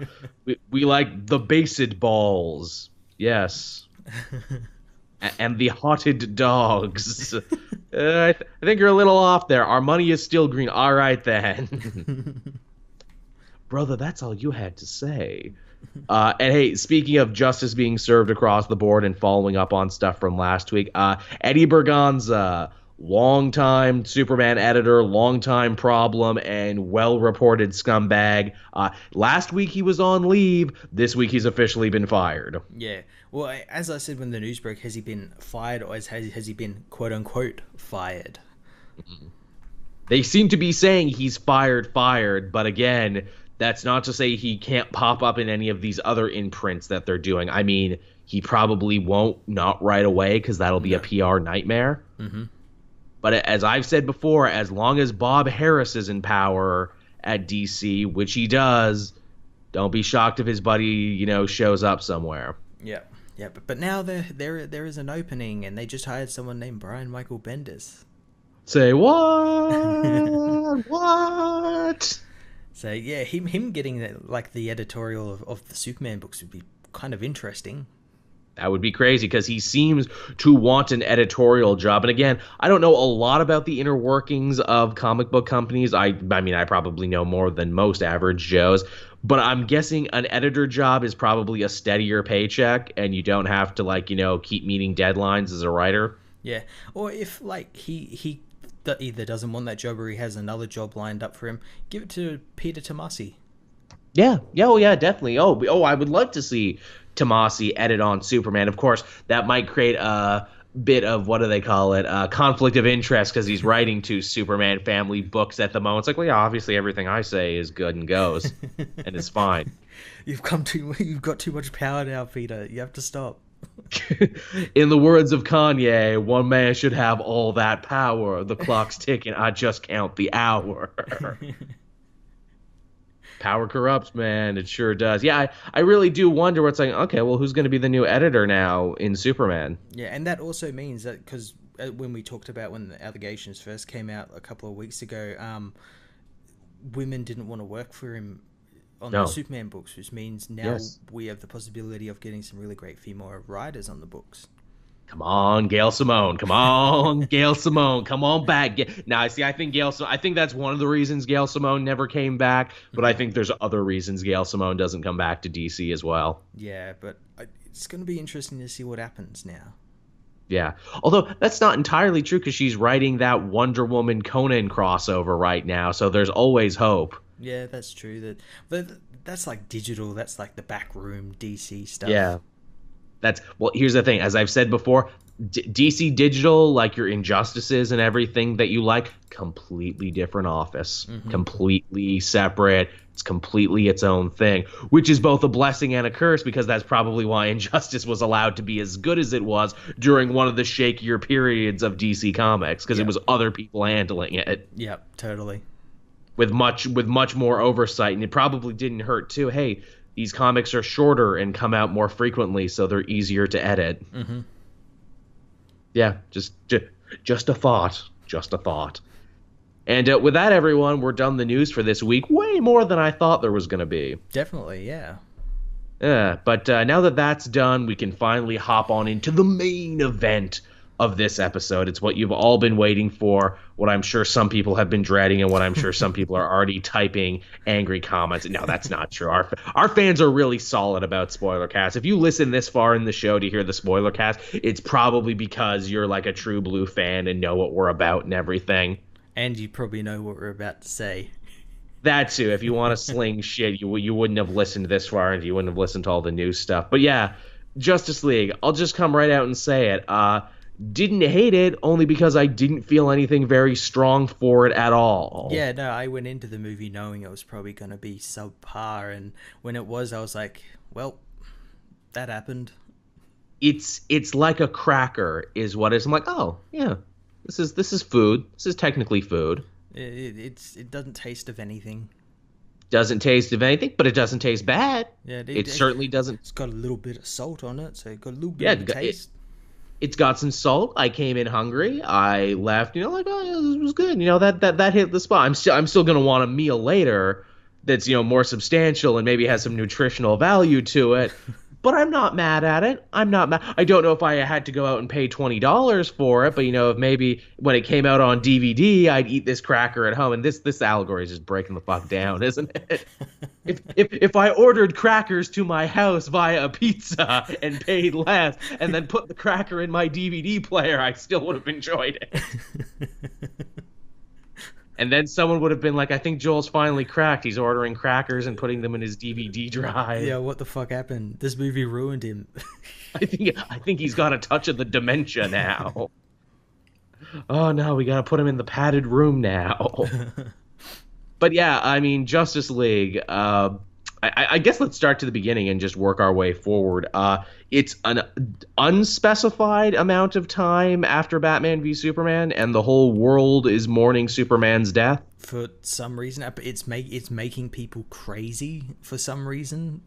we like the based balls. Yes. And the hotted dogs. I think you're a little off there. Our money is still green. All right, then. Brother, that's all you had to say. And hey, speaking of justice being served across the board and following up on stuff from last week, Eddie Berganza, longtime Superman editor, longtime problem, and well-reported scumbag. Last week he was on leave. This week he's officially been fired. Yeah. Well, as I said when the news broke, has he been fired, or has he been quote-unquote fired? They seem to be saying he's fired, but again, that's not to say he can't pop up in any of these other imprints that they're doing. I mean, he probably won't, not right away, because that'll be a PR nightmare. Mm-hmm. But as I've said before, as long as Bob Harris is in power at DC, which he does, don't be shocked if his buddy, shows up somewhere. Yeah. Yeah, but now there is an opening, and they just hired someone named Brian Michael Bendis. Say what? What? So yeah, him getting the editorial of the Superman books would be kind of interesting. That would be crazy because he seems to want an editorial job. And again, I don't know a lot about the inner workings of comic book companies. I mean, I probably know more than most average Joes, but I'm guessing an editor job is probably a steadier paycheck and you don't have to, like, keep meeting deadlines as a writer. Yeah. Or if, like, he either doesn't want that job or he has another job lined up for him, give it to Peter Tomasi. Yeah. Oh, yeah, definitely. Oh, I would love to see Tomasi edit on Superman. Of course, that might create a bit of, what do they call it, conflict of interest because he's writing 2 Superman family books at the moment. It's like, well, yeah, obviously everything I say is good and goes, and it's fine. You've got too much power now, Peter. You have to stop. In the words of Kanye, one man should have all that power. The clock's ticking. I just count the hour. Power corrupts, man. It sure does. Yeah, I really do wonder what's like, okay, well, who's going to be the new editor now in Superman? Yeah, and that also means that, because when we talked about when the allegations first came out a couple of weeks ago, women didn't want to work for him on the Superman books, which means now we have the possibility of getting some really great female writers on the books. Come on, Gail Simone. Come on, Gail Simone. Come on back. Now, see, I think that's one of the reasons Gail Simone never came back, but I think there's other reasons Gail Simone doesn't come back to DC as well. Yeah, but it's going to be interesting to see what happens now. Yeah, although that's not entirely true because she's writing that Wonder Woman Conan crossover right now, so there's always hope. Yeah, that's true. That's like digital. That's like the backroom DC stuff. Yeah. Well, here's the thing. As I've said before, DC Digital, like your Injustices and everything that you like, completely different office. Completely separate. It's completely its own thing, which is both a blessing and a curse because that's probably why Injustice was allowed to be as good as it was during one of the shakier periods of DC Comics because it was other people handling it. Yep, totally. With much more oversight, and it probably didn't hurt too. Hey, these comics are shorter and come out more frequently, so they're easier to edit. Yeah, just a thought. Just a thought. And with that, everyone, we're done the news for this week. Way more than I thought there was going to be. Definitely, yeah. Yeah, but now that that's done, we can finally hop on into the main event of this episode. It's what you've all been waiting for, what I'm sure some people have been dreading, and what I'm sure some people are already typing angry comments. No, that's not true. Our fans are really solid about Spoilercast. If you listen this far in the show to hear the Spoilercast, it's probably because you're like a true blue fan and know what we're about and everything. And you probably know what we're about to say. That too. If you want to sling shit, you wouldn't have listened this far, and you wouldn't have listened to all the new stuff. But yeah, Justice League. I'll just come right out and say it. Didn't hate it only because I didn't feel anything very strong for it at all. Yeah, no, I went into the movie knowing it was probably going to be subpar, and when it was, I was like, well, that happened. It's like a cracker is what it is. I'm like, oh, yeah, this is food. This is technically food. It doesn't taste of anything. Doesn't taste of anything, but it doesn't taste bad. Yeah, it certainly doesn't. It's got a little bit of salt on it, so it got a little bit of taste. It's got some salt. I came in hungry. I left, like, oh, yeah, this was good. That hit the spot. I'm still gonna want a meal later that's more substantial and maybe has some nutritional value to it. But I'm not mad at it. I'm not mad. I don't know if I had to go out and pay $20 for it, but if maybe when it came out on DVD, I'd eat this cracker at home. And this allegory is just breaking the fuck down, isn't it? If I ordered crackers to my house via a pizza and paid less, and then put the cracker in my DVD player, I still would have enjoyed it. And then someone would have been like, I think Joel's finally cracked. He's ordering crackers and putting them in his DVD drive. Yeah, what the fuck happened? This movie ruined him. I think he's got a touch of the dementia now. Oh, no, we got to put him in the padded room now. But yeah, I mean, Justice League, I guess let's start to the beginning and just work our way forward. It's an unspecified amount of time after Batman v Superman, and the whole world is mourning Superman's death. For some reason, it's making people crazy for some reason.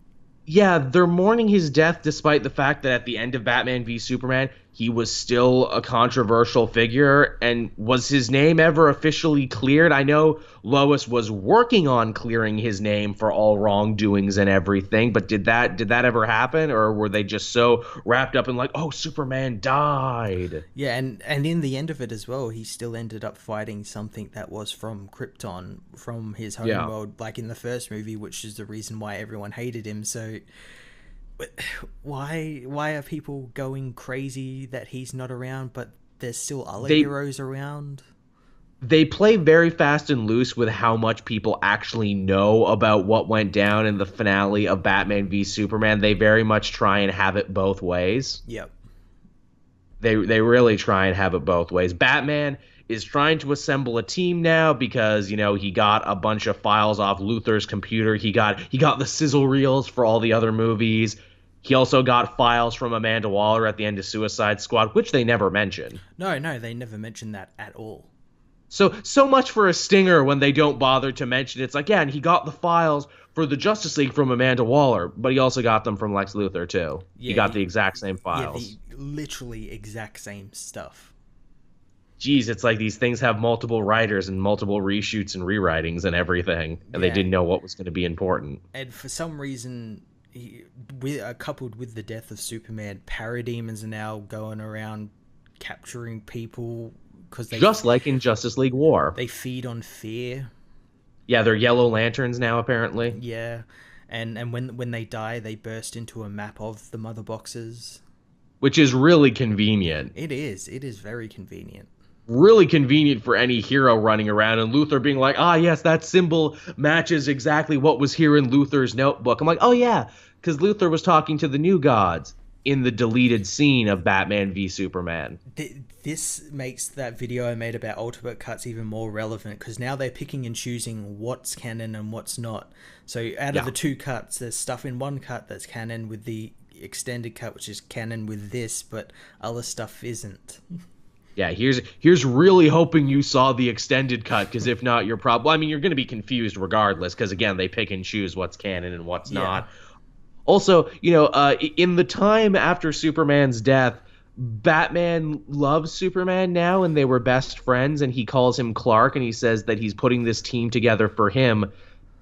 Yeah, they're mourning his death despite the fact that at the end of Batman v Superman, he was still a controversial figure. And was his name ever officially cleared? I know Lois was working on clearing his name for all wrongdoings and everything, but did that ever happen, or were they just so wrapped up in like, oh, Superman died? Yeah, and in the end of it as well, he still ended up fighting something that was from Krypton, from his home world, like in the first movie, which is the reason why everyone hated him. So why are people going crazy that he's not around, but there's still other heroes around? They play very fast and loose with how much people actually know about what went down in the finale of Batman v Superman. They very much try and have it both ways. Yep. They really try and have it both ways. Batman is trying to assemble a team now because, you know, he got a bunch of files off Luthor's computer. He got the sizzle reels for all the other movies. He also got files from Amanda Waller at the end of Suicide Squad, which they never mention. No, they never mention that at all. So much for a stinger when they don't bother to mention it. It's like, yeah, and he got the files for the Justice League from Amanda Waller, but he also got them from Lex Luthor, too. Yeah, he got the exact same files. Yeah, the literally exact same stuff. Geez, it's like these things have multiple writers and multiple reshoots and rewritings and everything, and they didn't know what was going to be important. And for some reason, coupled with the death of Superman, parademons are now going around capturing people. Just like in Justice League War. They feed on fear. Yeah, they're yellow lanterns now, apparently. Yeah, and when they die, they burst into a map of the mother boxes. Which is really convenient. It is very convenient. Really convenient for any hero running around, and Luthor being like, yes, that symbol matches exactly what was here in Luthor's notebook. I'm like, oh yeah, because Luthor was talking to the New Gods in the deleted scene of Batman v Superman. This makes that video I made about Ultimate Cuts even more relevant, because now they're picking and choosing what's canon and what's not. So out of the two cuts, there's stuff in one cut that's canon with the extended cut, which is canon with this, but other stuff isn't. Yeah, here's really hoping you saw the extended cut, because if not, you're probably... I mean, you're going to be confused regardless, because, again, they pick and choose what's canon and what's not. Also, you know, in the time after Superman's death, Batman loves Superman now, and they were best friends, and he calls him Clark, and he says that he's putting this team together for him,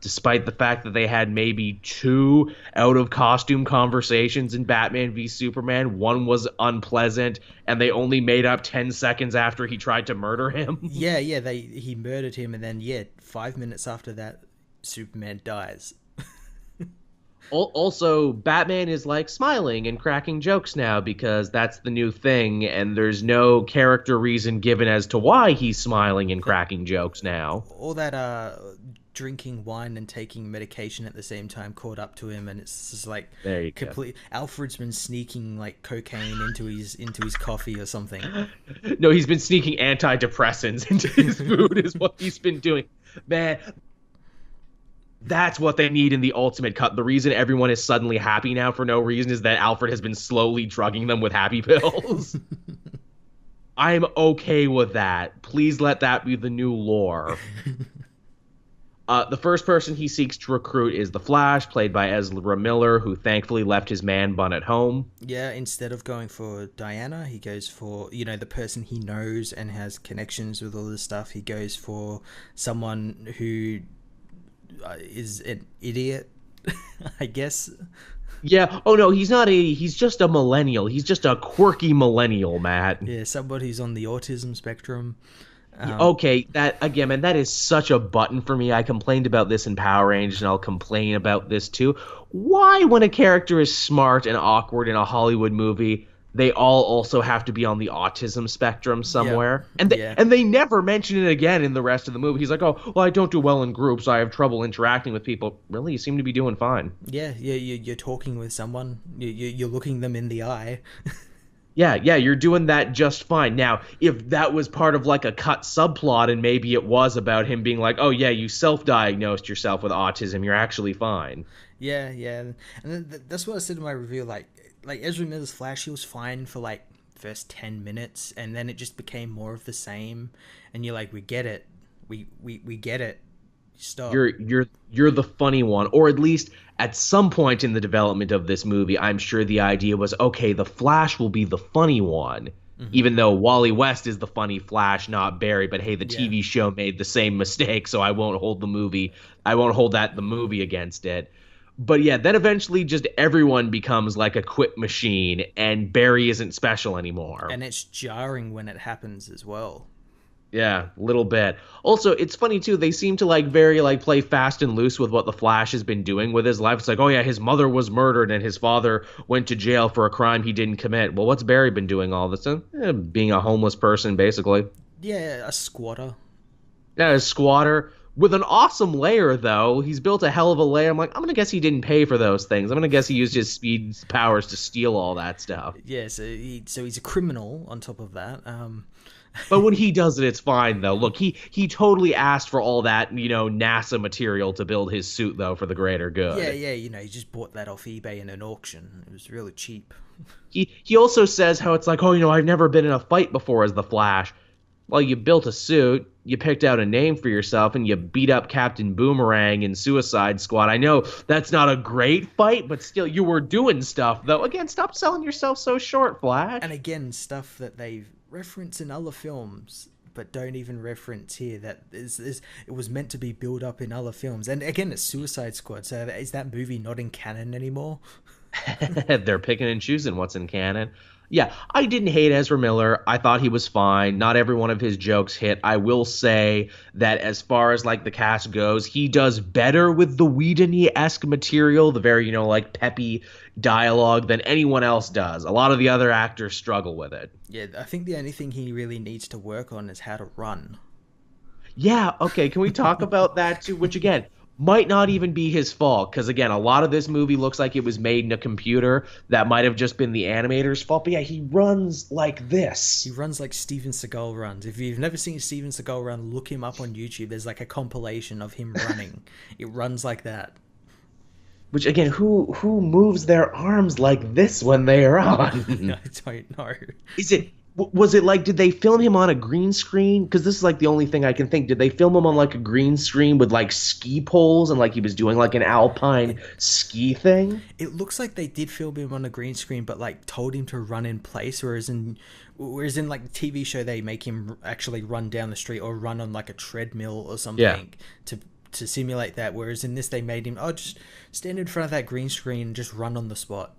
despite the fact that they had maybe 2 out-of-costume conversations in Batman v Superman. One was unpleasant, and they only made up 10 seconds after he tried to murder him. Yeah, he murdered him, and then, 5 minutes after that, Superman dies. Also, Batman is like smiling and cracking jokes now because that's the new thing, and there's no character reason given as to why he's smiling and cracking jokes now. All that drinking wine and taking medication at the same time caught up to him, and it's just like complete. Alfred's been sneaking like cocaine into his coffee or something. No, he's been sneaking antidepressants into his food is what he's been doing. Man, that's what they need in the Ultimate Cut. The reason everyone is suddenly happy now for no reason is that Alfred has been slowly drugging them with happy pills. I'm okay with that. Please let that be the new lore. The first person he seeks to recruit is the Flash, played by Ezra Miller, who thankfully left his man bun at home. Yeah, instead of going for Diana, he goes for, the person he knows and has connections with all this stuff. He goes for someone who is an idiot, I guess. Yeah. Oh, no, he's not 80. He's just a millennial. He's just a quirky millennial, Matt. Yeah, somebody who's on the autism spectrum. Okay, that again, man, that is such a button for me. I complained about this in Power Rangers, and I'll complain about this too. Why, when a character is smart and awkward in a Hollywood movie, they all also have to be on the autism spectrum somewhere? Yeah. And they never mention it again in the rest of the movie. He's like, oh, well, I don't do well in groups. I have trouble interacting with people. Really? You seem to be doing fine. Yeah, you're talking with someone. You're looking them in the eye. Yeah, you're doing that just fine. Now, if that was part of like a cut subplot and maybe it was about him being like, oh yeah, you self-diagnosed yourself with autism, you're actually fine. Yeah. And that's what I said in my review, like Ezra Miller's Flash, he was fine for like first 10 minutes, and then it just became more of the same, and you're like, we get it. We get it. Stop. You're the funny one, or at least at some point in the development of this movie, I'm sure the idea was, okay, the Flash will be the funny one, even though Wally West is the funny Flash, not Barry. But hey, the TV show made the same mistake, so I won't hold the movie against it. But yeah, then eventually just everyone becomes like a quip machine, and Barry isn't special anymore. And it's jarring when it happens as well. Yeah, a little bit. Also, it's funny too, they seem to like very like play fast and loose with what the Flash has been doing with his life. It's like, oh yeah, his mother was murdered and his father went to jail for a crime he didn't commit. Well, what's Barry been doing all this time? Being a homeless person, basically. Yeah, a squatter. Yeah, a squatter. With an awesome lair, though. He's built a hell of a lair. I'm going to guess he didn't pay for those things. I'm going to guess he used his speed powers to steal all that stuff. Yeah, so he's a criminal on top of that. But when he does it, it's fine, though. Look, he totally asked for all that, NASA material to build his suit, though, for the greater good. Yeah, he just bought that off eBay in an auction. It was really cheap. He also says how it's like, oh, I've never been in a fight before as the Flash. Well, you built a suit, you picked out a name for yourself, and you beat up Captain Boomerang in Suicide Squad. I know that's not a great fight, but still, you were doing stuff, though. Again, stop selling yourself so short, Flash. And again, stuff that they've referenced in other films, but don't even reference here. That it was meant to be built up in other films. And again, it's Suicide Squad, so is that movie not in canon anymore? They're picking and choosing what's in canon. Yeah, I didn't hate Ezra Miller. I thought he was fine. Not every one of his jokes hit. I will say that as far as like the cast goes, he does better with the Whedon-esque material, the very, like peppy dialogue than anyone else does. A lot of the other actors struggle with it. Yeah, I think the only thing he really needs to work on is how to run. Yeah, okay, can we talk about that too? Which again, might not even be his fault, because again, a lot of this movie looks like it was made in a computer. That might have just been the animator's fault. But yeah, he runs like this. He runs like Steven Seagal runs. If you've never seen Steven Seagal run, look him up on YouTube. There's like a compilation of him running. It runs like that. Which again, who moves their arms like this when they run? I don't know. Was it like, did they film him on a green screen? Because this is like the only thing I can think. Did they film him on like a green screen with like ski poles and like he was doing like an alpine ski thing? It looks like they did film him on a green screen, but like told him to run in place. Whereas in like the TV show, they make him actually run down the street or run on like a treadmill or something to simulate that. Whereas in this, they made him just stand in front of that green screen and just run on the spot.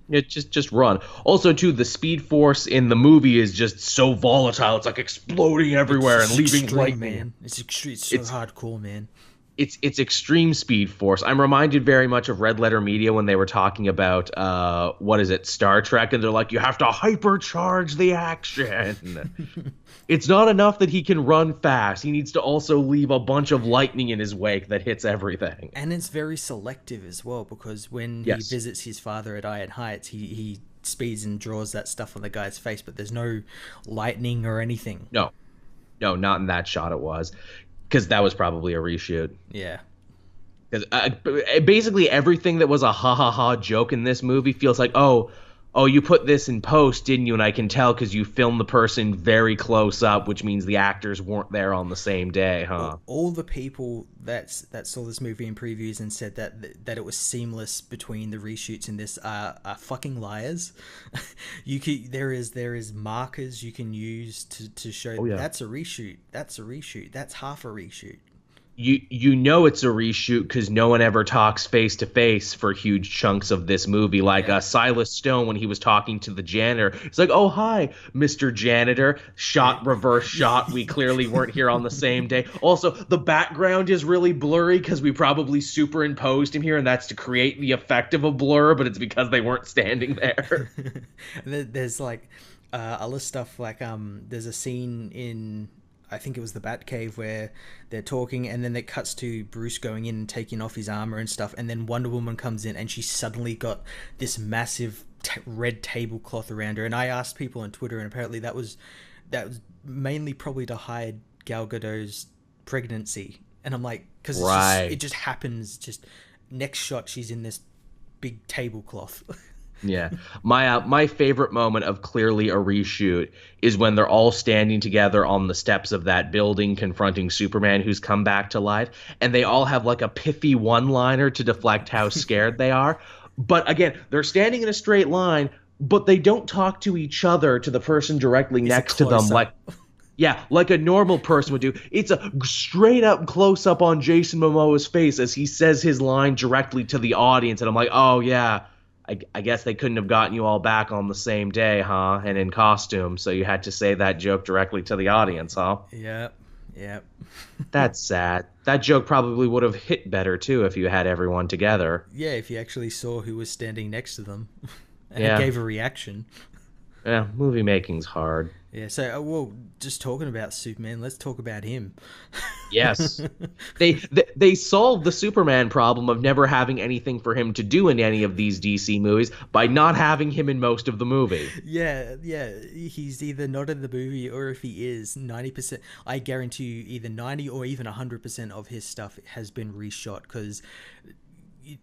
It just run. Also, too, the Speed Force in the movie is just so volatile. It's like exploding everywhere and leaving lightning. Man, it's extreme. It's so hardcore, man. It's extreme Speed Force. I'm reminded very much of Red Letter Media when they were talking about Star Trek, and they're like, you have to hypercharge the action. It's not enough that he can run fast. He needs to also leave a bunch of lightning in his wake that hits everything. And it's very selective as well, because when he visits his father at Iron Heights, he speeds and draws that stuff on the guy's face, but there's no lightning or anything. No, not in that shot it was. Because that was probably a reshoot. Yeah. Because basically everything that was a ha-ha-ha joke in this movie feels like, oh, you put this in post, didn't you? And I can tell because you filmed the person very close up, which means the actors weren't there on the same day, huh? All the people that saw this movie in previews and said that it was seamless between the reshoots in this are fucking liars. There is markers you can use to show that's a reshoot. That's a reshoot. That's half a reshoot. You know it's a reshoot because no one ever talks face to face for huge chunks of this movie. Like Silas Stone when he was talking to the janitor, it's like, "Oh hi, Mr. Janitor." Reverse shot. We clearly weren't here on the same day. Also, the background is really blurry because we probably superimposed him here, and that's to create the effect of a blur. But it's because they weren't standing there. There's like other stuff like there's a scene in, I think it was the Batcave, where they're talking and then it cuts to Bruce going in and taking off his armor and stuff, and then Wonder Woman comes in and she's suddenly got this massive red tablecloth around her. And I asked people on Twitter, and apparently that was mainly probably to hide Gal Gadot's pregnancy. And I'm like, because it just happens, just next shot she's in this big tablecloth. Yeah. My favorite moment of clearly a reshoot is when they're all standing together on the steps of that building confronting Superman who's come back to life, and they all have like a pithy one-liner to deflect how scared they are. But again, they're standing in a straight line, but they don't talk to each other, to the person directly It's a next to them, like, close-up. yeah, like a normal person would do. It's a straight up close up on Jason Momoa's face as he says his line directly to the audience, and I'm like, oh yeah, I guess they couldn't have gotten you all back on the same day, huh? And in costume, so you had to say that joke directly to the audience, huh? Yep. Yep. That's sad. That joke probably would have hit better too if you had everyone together. Yeah, if you actually saw who was standing next to them and Yeah, gave a reaction. yeah. Movie making's hard. Yeah, so, well, just talking about Superman, let's talk about him. Yes. They solved the Superman problem of never having anything for him to do in any of these DC movies by not having him in most of the movie. Yeah, he's either not in the movie, or if he is, 90%, I guarantee you either 90 or even 100% of his stuff has been reshot, because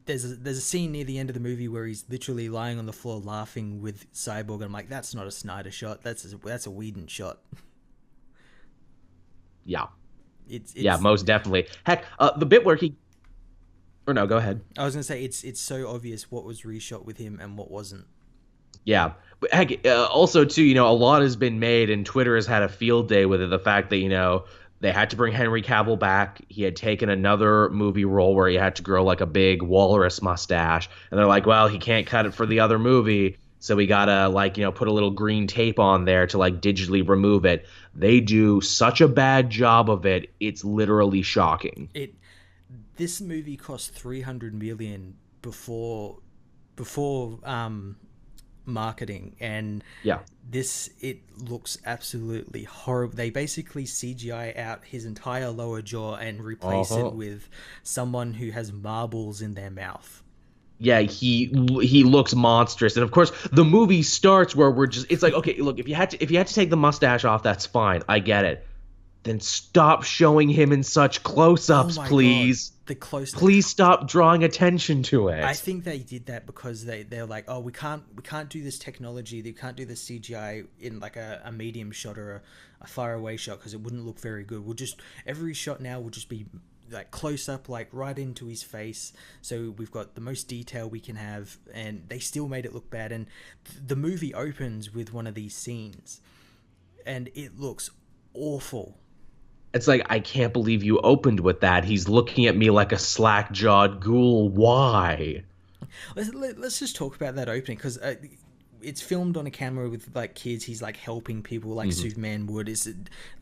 there's a scene near the end of the movie where he's literally lying on the floor laughing with Cyborg, and I'm like, that's not a Snyder shot, that's a Whedon shot. Yeah. It's Yeah, most definitely. Heck, the bit where he, or no, go ahead. I was gonna say it's so obvious what was reshot with him and what wasn't. Yeah, but heck, also too, a lot has been made, and Twitter has had a field day with it. The fact that they had to bring Henry Cavill back. He had taken another movie role where he had to grow like a big walrus mustache, and they're like, well, he can't cut it for the other movie, so we gotta put a little green tape on there to like digitally remove it. They do such a bad job of it. It's literally shocking. This movie cost 300 million before marketing, and Yeah. it looks absolutely horrible. They basically CGI out his entire lower jaw and replace it with someone who has marbles in their mouth. Yeah, he looks monstrous, and of course the movie starts where it's like, okay, look, if you had to take the mustache off, that's fine, I get it. Then stop showing him in such close-ups, Oh my please. God. The close. Please stop drawing attention to it. I think they did that because they're like, oh, we can't do this technology. They can't do the CGI in like a medium shot or a far away shot because it wouldn't look very good. Every shot now will just be like close up, like right into his face. So we've got the most detail we can have, and they still made it look bad. And the movie opens with one of these scenes, and it looks awful. It's like, I can't believe you opened with that. He's looking at me like a slack-jawed ghoul. Why? Let's just talk about that opening, because it's filmed on a camera with like kids. He's like helping people like Superman would. It's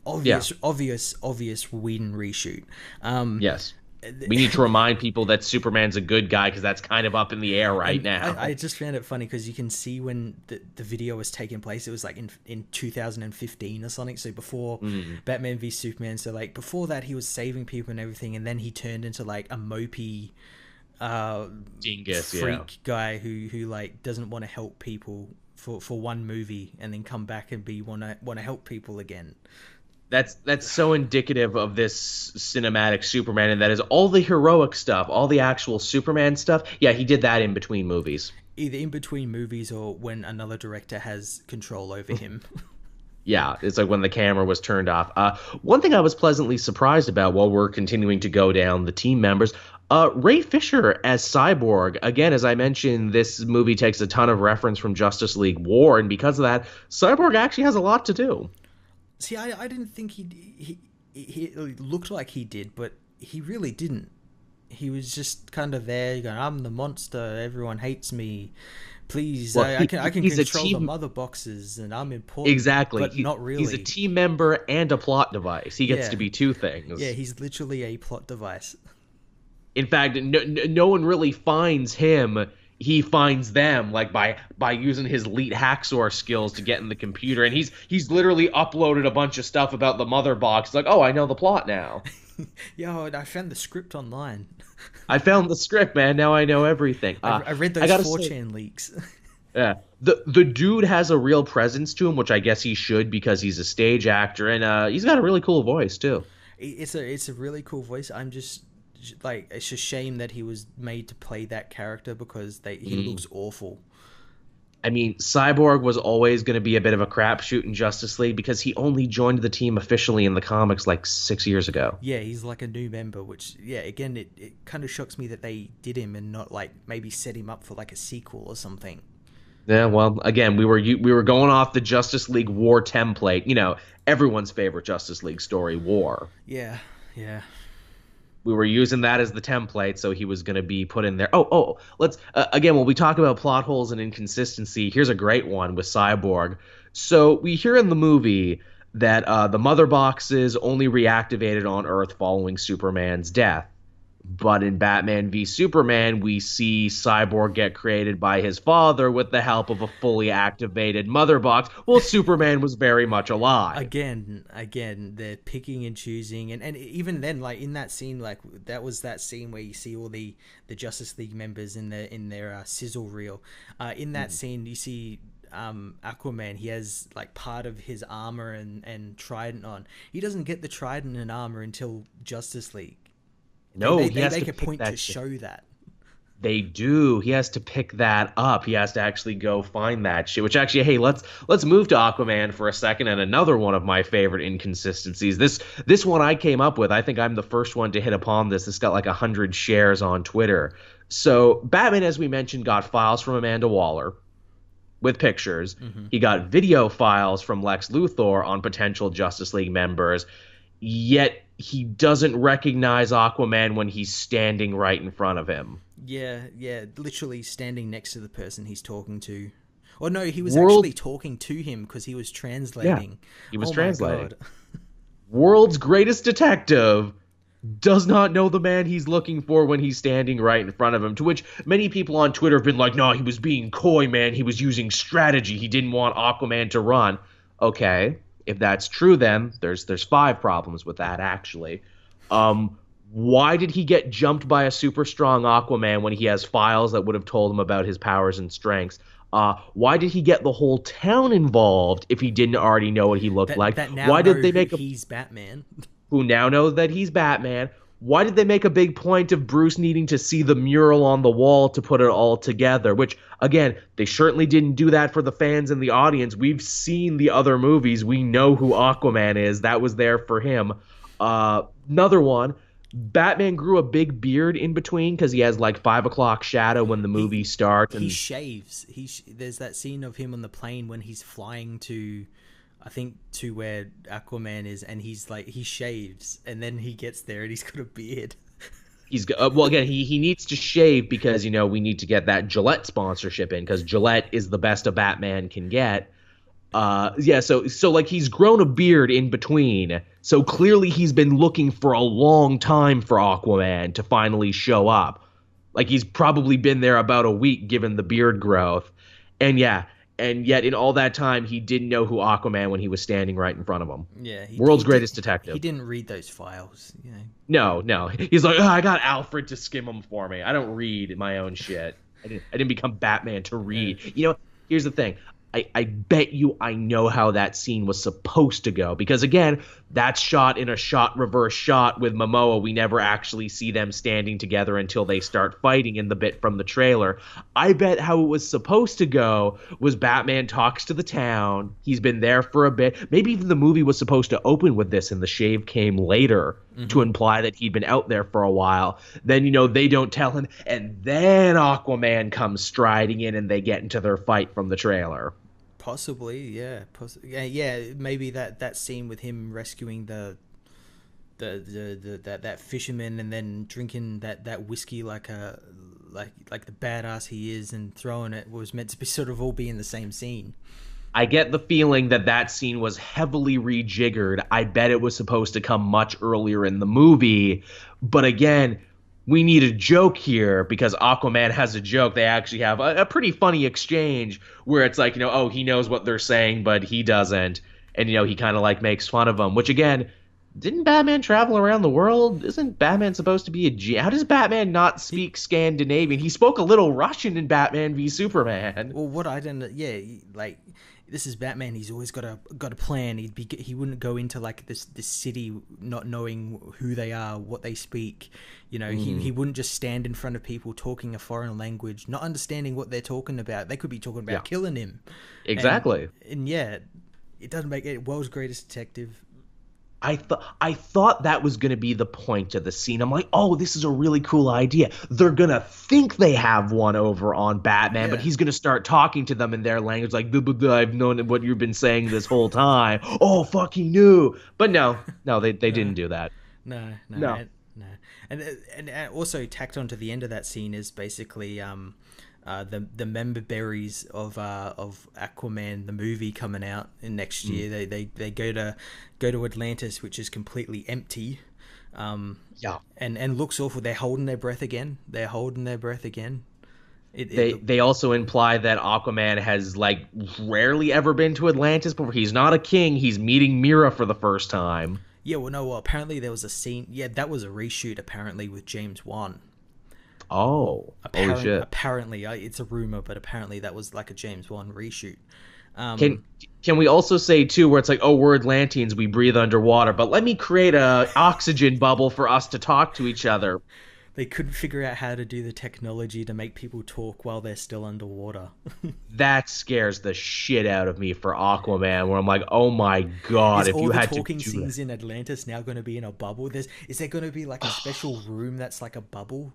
obvious Whedon reshoot. Yes. We need to remind people that Superman's a good guy, because that's kind of up in the air right now. I just found it funny because you can see when the video was taking place, it was like in 2015 or something. So before Batman v Superman. So like before that, he was saving people and everything, and then he turned into like a mopey dingus, freak guy who like doesn't want to help people for one movie and then come back and want to help people again. That's so indicative of this cinematic Superman, and that is all the heroic stuff, all the actual Superman stuff. Yeah, he did that in between movies. Either in between movies or when another director has control over him. Yeah, it's like when the camera was turned off. One thing I was pleasantly surprised about while we're continuing to go down the team members, Ray Fisher as Cyborg. Again, as I mentioned, this movie takes a ton of reference from Justice League War, and because of that, Cyborg actually has a lot to do. See, I didn't think he looked like he did, but he really didn't. He was just kind of there going, I'm the monster, everyone hates me. Please, well, I can control the mother boxes, and I'm important. Exactly. But not really. He's a team member and a plot device. He gets to be two things. Yeah, he's literally a plot device. In fact, no one really finds him. He finds them, like by using his elite hacksaw skills to get in the computer, and he's literally uploaded a bunch of stuff about the mother box. It's like, oh, I know the plot now. Yo, I found the script online. I found the script, man. Now I know everything. I read those 4chan leaks. Yeah, the dude has a real presence to him, which I guess he should because he's a stage actor, and he's got a really cool voice too. It's a really cool voice. I'm just like, it's a shame that he was made to play that character because he looks awful. I mean, Cyborg was always going to be a bit of a crapshoot in Justice League because he only joined the team officially in the comics like 6 years ago. Yeah, he's like a new member, which, yeah, again, it kind of shocks me that they did him and not, like, maybe set him up for, like, a sequel or something. Yeah, well, again, we were going off the Justice League War template. Everyone's favorite Justice League story, War. Yeah, yeah. We were using that as the template, so he was going to be put in there. Let's again, when we talk about plot holes and inconsistency, here's a great one with Cyborg. So we hear in the movie that the mother boxes only reactivated on Earth following Superman's death. But in Batman v Superman, we see Cyborg get created by his father with the help of a fully activated mother box. Well, Superman was very much alive. Again, they're picking and choosing, and even then, like in that scene, like that was that scene where you see all the Justice League members in their sizzle reel. In that scene, you see Aquaman. He has like part of his armor and trident on. He doesn't get the trident and armor until Justice League. No, they he has make to a point to shit. show that. They do. He has to pick that up. He has to actually go find that shit. Which actually, hey, let's move to Aquaman for a second. And another one of my favorite inconsistencies. This one I came up with. I think I'm the first one to hit upon this. This got like 100 shares on Twitter. So Batman, as we mentioned, got files from Amanda Waller with pictures. Mm-hmm. He got video files from Lex Luthor on potential Justice League members. Yet he doesn't recognize Aquaman when he's standing right in front of him. Yeah, literally standing next to the person he's talking to. Or no, he was actually talking to him because he was translating. Yeah, he was translating. World's greatest detective does not know the man he's looking for when he's standing right in front of him, to which many people on Twitter have been like, no, he was being coy, man. He was using strategy. He didn't want Aquaman to run. Okay. If that's true, then there's 5 problems with that, actually. Why did he get jumped by a super strong Aquaman when he has files that would have told him about his powers and strengths? Why did he get the whole town involved if he didn't already know what he looked like? Why did they make he's Batman? Who now knows that he's Batman? Why did they make a big point of Bruce needing to see the mural on the wall to put it all together? Which, again, they certainly didn't do that for the fans and the audience. We've seen the other movies. We know who Aquaman is. That was there for him. Another one, Batman grew a big beard in between because he has like 5 o'clock shadow when the movie starts. He shaves. There's that scene of him on the plane when he's flying to... I think to where Aquaman is, and he's like, he shaves, and then he gets there and he's got a beard. He's well, again, he needs to shave because, we need to get that Gillette sponsorship in because Gillette is the best a Batman can get. So like he's grown a beard in between. So clearly he's been looking for a long time for Aquaman to finally show up. Like he's probably been there about a week given the beard growth. And yet in all that time, he didn't know who Aquaman when he was standing right in front of him. Yeah. World's greatest detective. He didn't read those files. No. He's like, I got Alfred to skim them for me. I don't read my own shit. I didn't become Batman to read. Here's the thing. I bet you I know how that scene was supposed to go because, again, that's shot in a reverse shot with Momoa. We never actually see them standing together until they start fighting in the bit from the trailer. I bet how it was supposed to go was Batman talks to the town. He's been there for a bit. Maybe even the movie was supposed to open with this and the shave came later to imply that he'd been out there for a while. Then, they don't tell him. And then Aquaman comes striding in and they get into their fight from the trailer. Possibly, yeah. Yeah, maybe that scene with him rescuing that fisherman and then drinking that whiskey like the badass he is and throwing it was meant to be sort of all be in the same scene. I get the feeling that scene was heavily rejiggered. I bet it was supposed to come much earlier in the movie. But again, we need a joke here because Aquaman has a joke. They actually have a pretty funny exchange where it's like, he knows what they're saying, but he doesn't. And, he kind of like makes fun of them, which again, didn't Batman travel around the world? Isn't Batman supposed to be a G? How does Batman not speak Scandinavian? He spoke a little Russian in Batman v Superman. Well, what I didn't, like this is Batman. He's always got a plan. He wouldn't go into like this city not knowing who they are, what they speak. He wouldn't just stand in front of people talking a foreign language, not understanding what they're talking about. They could be talking about killing him. Exactly. And yeah, it doesn't make it world's greatest detective. I thought that was going to be the point of the scene. I'm like, oh, this is a really cool idea. They're going to think they have one over on Batman, but he's going to start talking to them in their language like, blah, blah, blah, I've known what you've been saying this whole time. Oh, fuck, he knew. But no, they didn't do that. No. And also tacked onto the end of that scene is basically the member berries of Aquaman the movie coming out in next year. They go to Atlantis, which is completely empty. And looks awful. They're holding their breath again. They also imply that Aquaman has like rarely ever been to Atlantis before. He's not a king. He's meeting Mira for the first time. Yeah, well, apparently there was a scene. Yeah, that was a reshoot apparently with James Wan. Oh, holy shit. Apparently, it's a rumor, but apparently that was like a James Wan reshoot. Can we also say too, where it's like, oh, we're Atlanteans, we breathe underwater, but let me create a oxygen bubble for us to talk to each other. They couldn't figure out how to do the technology to make people talk while they're still underwater. That scares the shit out of me for Aquaman, where I'm like, oh my god, if you had to do talking scenes in Atlantis now going to be in a bubble? Is there going to be like a special room that's like a bubble?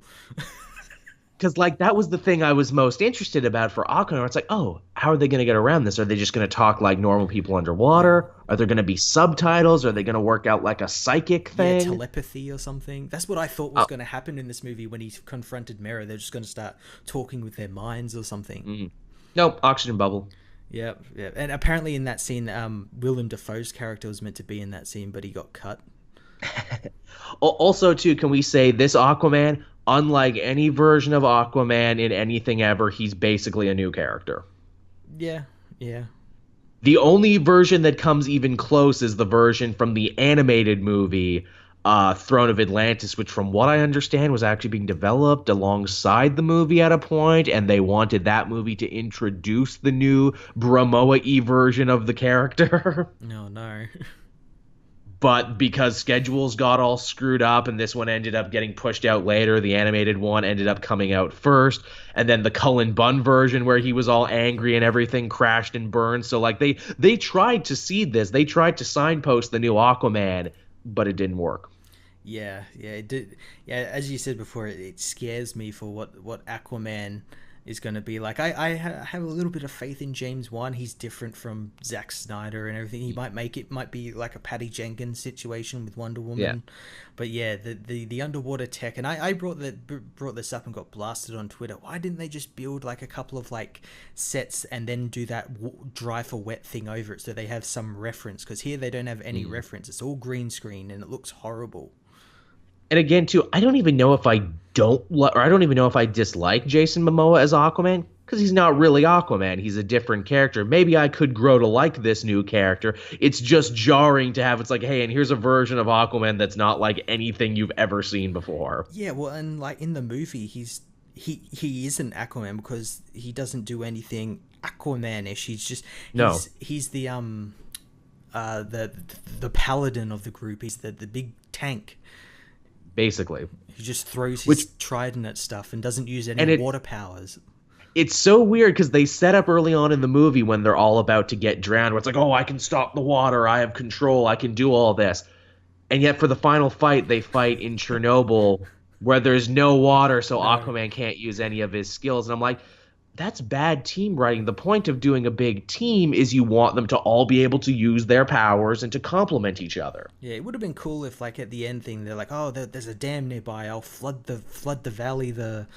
Because like that was the thing I was most interested about for Aquaman. It's like, oh, how are they going to get around this? Are they just going to talk like normal people underwater? Are there going to be subtitles? Are they going to work out like a psychic thing? Yeah, telepathy or something. That's what I thought was going to happen in this movie when he confronted Mera. They're just going to start talking with their minds or something. Mm-hmm. Nope, oxygen bubble. Yeah. And apparently in that scene, Willem Dafoe's character was meant to be in that scene, but he got cut. Also, too, can we say this Aquaman, unlike any version of Aquaman in anything ever, he's basically a new character. Yeah. The only version that comes even close is the version from the animated movie, Throne of Atlantis, which from what I understand was actually being developed alongside the movie at a point, and they wanted that movie to introduce the new Bramoa-y version of the character. No. But because schedules got all screwed up and this one ended up getting pushed out later, the animated one ended up coming out first. And then the Cullen Bunn version where he was all angry and everything crashed and burned. So like they tried to seed this. They tried to signpost the new Aquaman, but it didn't work. Yeah, it did. Yeah, as you said before, it scares me for what Aquaman is going to be like. I have a little bit of faith in James Wan. He's different from Zack Snyder and everything. He might be like a Patty Jenkins situation with Wonder Woman. Yeah. But yeah, the underwater tech, and I brought this up and got blasted on Twitter. Why didn't they just build like a couple of like sets and then do that dry for wet thing over it so they have some reference? Because here they don't have any reference. It's all green screen and it looks horrible. And again, too, I don't even know if I dislike Jason Momoa as Aquaman, because he's not really Aquaman. He's a different character. Maybe I could grow to like this new character. It's just jarring to have, it's like, hey, and here's a version of Aquaman that's not like anything you've ever seen before. Yeah, well, and like in the movie, he isn't Aquaman because he doesn't do anything Aquaman-ish. He's the paladin of the group. He's the big tank. Basically. He just throws his trident at stuff and doesn't use any water powers. It's so weird because they set up early on in the movie when they're all about to get drowned, where it's like, oh, I can stop the water, I have control, I can do all this. And yet for the final fight, they fight in Chernobyl where there's no water, so Aquaman can't use any of his skills. And I'm like, that's bad team writing. The point of doing a big team is you want them to all be able to use their powers and to complement each other. Yeah, it would have been cool if, like, at the end thing, they're like, oh, there's a dam nearby. I'll flood the valley the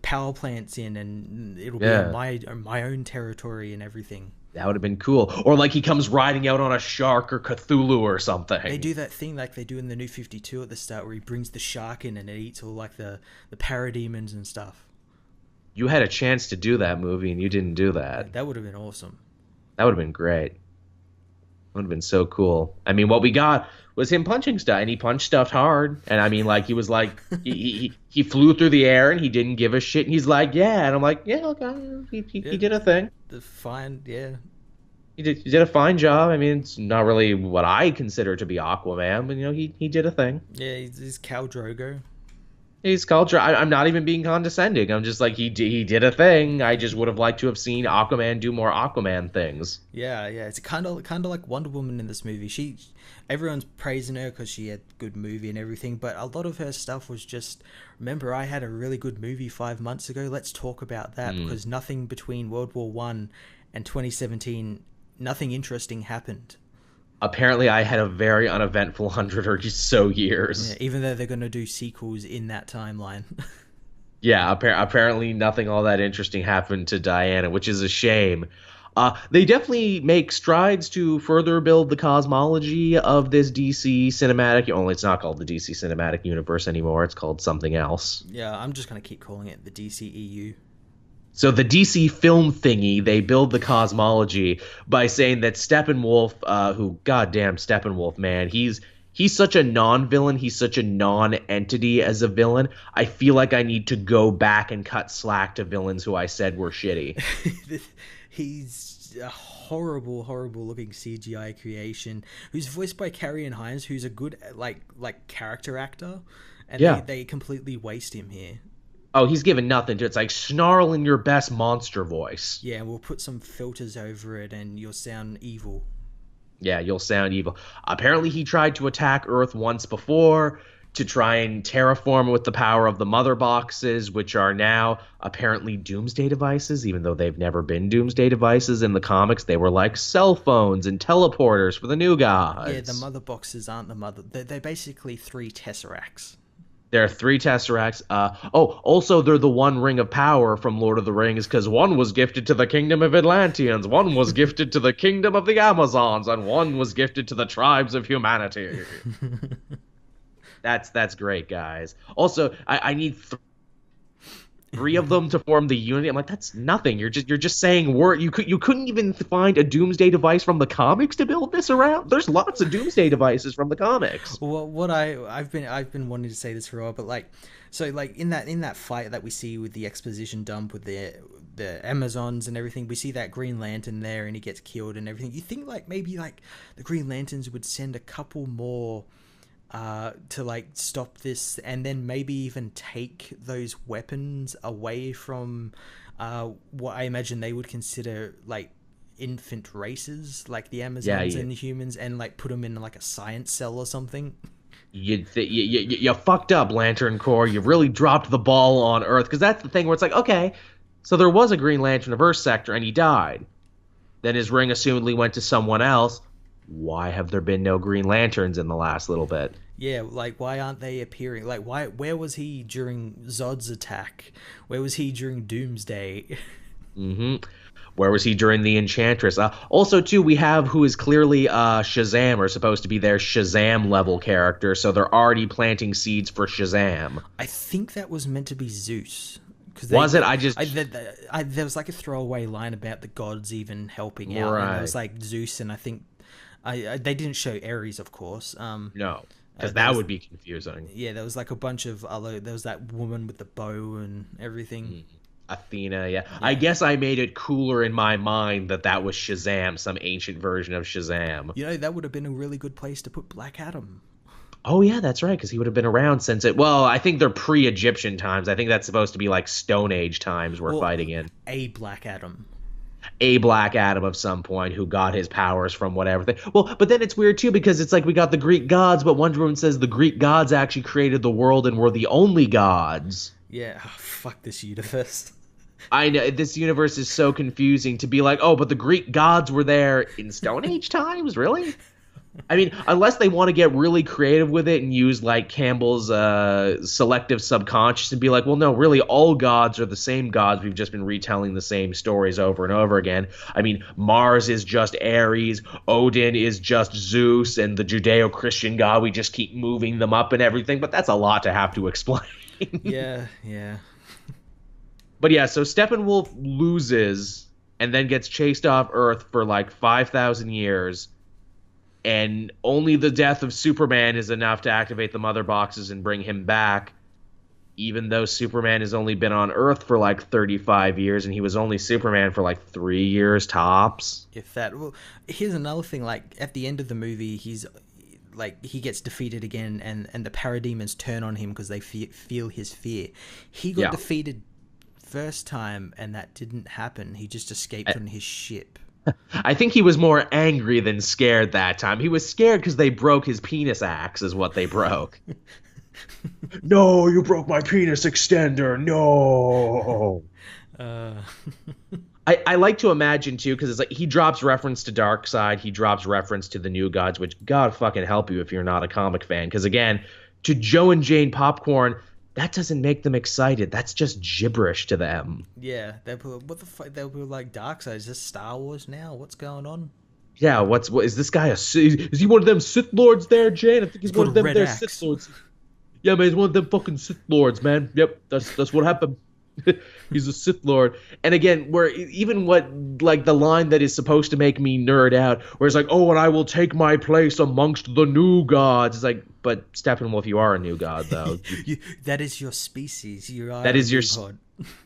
power plant's in, and it'll be on my own territory and everything. That would have been cool. Or like he comes riding out on a shark or Cthulhu or something. They do that thing like they do in the New 52 at the start where he brings the shark in and it eats all like the parademons and stuff. You had a chance to do that movie and you didn't do that. That would have been awesome. That would have been great. Would have been so cool. I mean, what we got was him punching stuff, and he punched stuff hard. And I mean, like, he was like, he flew through the air and he didn't give a shit. And he's like, yeah. And I'm like, yeah, okay, he did a thing. Fine, yeah. He did a fine job. I mean, it's not really what I consider to be Aquaman, but he did a thing. Yeah, he's Khal Drogo. He's culture. I'm not even being condescending. I'm just like he did a thing. I just would have liked to have seen Aquaman do more Aquaman things. Yeah, yeah. It's kind of like Wonder Woman in this movie. Everyone's praising her because she had good movie and everything, but a lot of her stuff was just, remember, I had a really good movie 5 months ago. Let's talk about that because nothing between World War One and 2017, nothing interesting happened. Apparently, I had a very uneventful 100 or so years. Yeah, even though they're going to do sequels in that timeline. Yeah, apparently nothing all that interesting happened to Diana, which is a shame. They definitely make strides to further build the cosmology of this DC cinematic. Only it's not called the DC cinematic universe anymore. It's called something else. Yeah, I'm just going to keep calling it the DCEU. So the DC film thingy, they build the cosmology by saying that Steppenwolf, who goddamn Steppenwolf, man, he's such a non-villain, he's such a non-entity as a villain. I feel like I need to go back and cut slack to villains who I said were shitty. He's a horrible, horrible looking CGI creation who's voiced by Carrion Hines, who's a good like character actor, and Yeah. they completely waste him here. Oh, he's given nothing to it. It's like snarl in your best monster voice. Yeah, we'll put some filters over it and you'll sound evil. Yeah, you'll sound evil. Apparently, he tried to attack Earth once before to try and terraform with the power of the mother boxes, which are now apparently doomsday devices, even though they've never been doomsday devices in the comics. They were like cell phones and teleporters for the new gods. Yeah, the mother boxes aren't the mother. They're basically 3 tesseracts. There are 3 Tesseracts. Also, they're the one ring of power from Lord of the Rings, because one was gifted to the kingdom of Atlanteans, one was gifted to the kingdom of the Amazons, and one was gifted to the tribes of humanity. That's great, guys. Also, I need 3 of them to form the unity. I'm like, that's nothing. You're just saying word. You couldn't even find a doomsday device from the comics to build this around. There's lots of doomsday devices from the comics. Well, what I've been wanting to say this for a while, but like in that fight that we see with the exposition dump with the Amazons and everything, we see that Green Lantern there and he gets killed and everything. You think like maybe like the Green Lanterns would send a couple more to like stop this, and then maybe even take those weapons away from what I imagine they would consider like infant races, like the Amazons and the humans, and like put them in like a science cell or something. You fucked up, Lantern Corps. You really dropped the ball on Earth, because that's the thing where it's like, okay, so there was a Green Lantern of Earth sector and he died. Then his ring assumedly went to someone else. Why have there been no Green Lanterns in the last little bit? Yeah, like why aren't they appearing? Like where was he during Zod's attack? Where was he during Doomsday? Where was he during the Enchantress? Also, too, we have who is clearly Shazam, or supposed to be their Shazam level character, so they're already planting seeds for Shazam. I think that was meant to be Zeus. Was it? There was like a throwaway line about the gods even helping out. Right. And it was like Zeus, and I think they didn't show Ares, of course. No, because that would be confusing. Yeah, there was like a bunch of other. There was that woman with the bow and everything. Athena, yeah. I guess I made it cooler in my mind that was Shazam, some ancient version of Shazam. You know, that would have been a really good place to put Black Adam. Oh, yeah, that's right, because he would have been around since it... Well, I think they're pre-Egyptian times. I think that's supposed to be like Stone Age times we're fighting in. A Black Adam. A Black Adam of some point who got his powers from whatever thing. Well, but then it's weird, too, because it's like we got the Greek gods, but Wonder Woman says the Greek gods actually created the world and were the only gods. Yeah, fuck this universe. I know, this universe is so confusing to be like, oh, but the Greek gods were there in Stone Age times? Really? I mean, unless they want to get really creative with it and use, like, Campbell's selective subconscious and be like, well, no, really, all gods are the same gods. We've just been retelling the same stories over and over again. I mean, Mars is just Ares, Odin is just Zeus, and the Judeo-Christian god, we just keep moving them up and everything, but that's a lot to have to explain. Yeah. But yeah, so Steppenwolf loses and then gets chased off Earth for like 5,000 years, and only the death of Superman is enough to activate the mother boxes and bring him back. even though Superman has only been on Earth for like 35 years and he was only Superman for like 3 years tops. If that. Well, here's another thing. Like at the end of the movie, he's like he gets defeated again, and the parademons turn on him because they feel his fear. He got defeated first time, and that didn't happen. He just escaped on his ship. I think he was more angry than scared that time. He was scared because they broke his penis axe, is what they broke. No, you broke my penis extender. No. I like to imagine too, because it's like he drops reference to Darkseid, he drops reference to the New Gods, which God fucking help you if you're not a comic fan. Because again, to Joe and Jane Popcorn, that doesn't make them excited. That's just gibberish to them. Yeah, what the fuck? They'll be like, Darkseid, is this Star Wars now? What's going on? Yeah, what is this guy? Is he one of them Sith Lords there, Jane? I think he's one of them there Sith Lords. Yeah, man, he's one of them fucking Sith Lords, man. Yep, that's what happened. He's a Sith Lord. And again, where even what, like, the line that is supposed to make me nerd out, where it's like, oh, and I will take my place amongst the new gods. It's like, but Steppenwolf, you are a new god, though. That is your species. You are that is your god.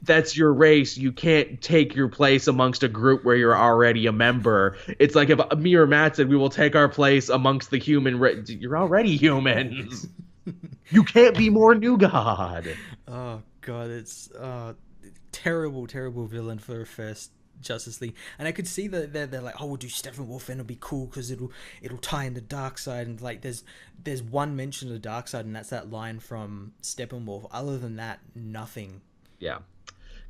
That's your race. You can't take your place amongst a group where you're already a member. It's like if me or Matt said we will take our place amongst the human race. You're already humans. You can't be more new god. Oh god, it's terrible villain for a first Justice League. And I could see that they're like, oh, we'll do Steppenwolf and it'll be cool because it'll tie into Darkseid. And like there's one mention of Darkseid, and that's that line from Steppenwolf. Other than that, nothing. Yeah.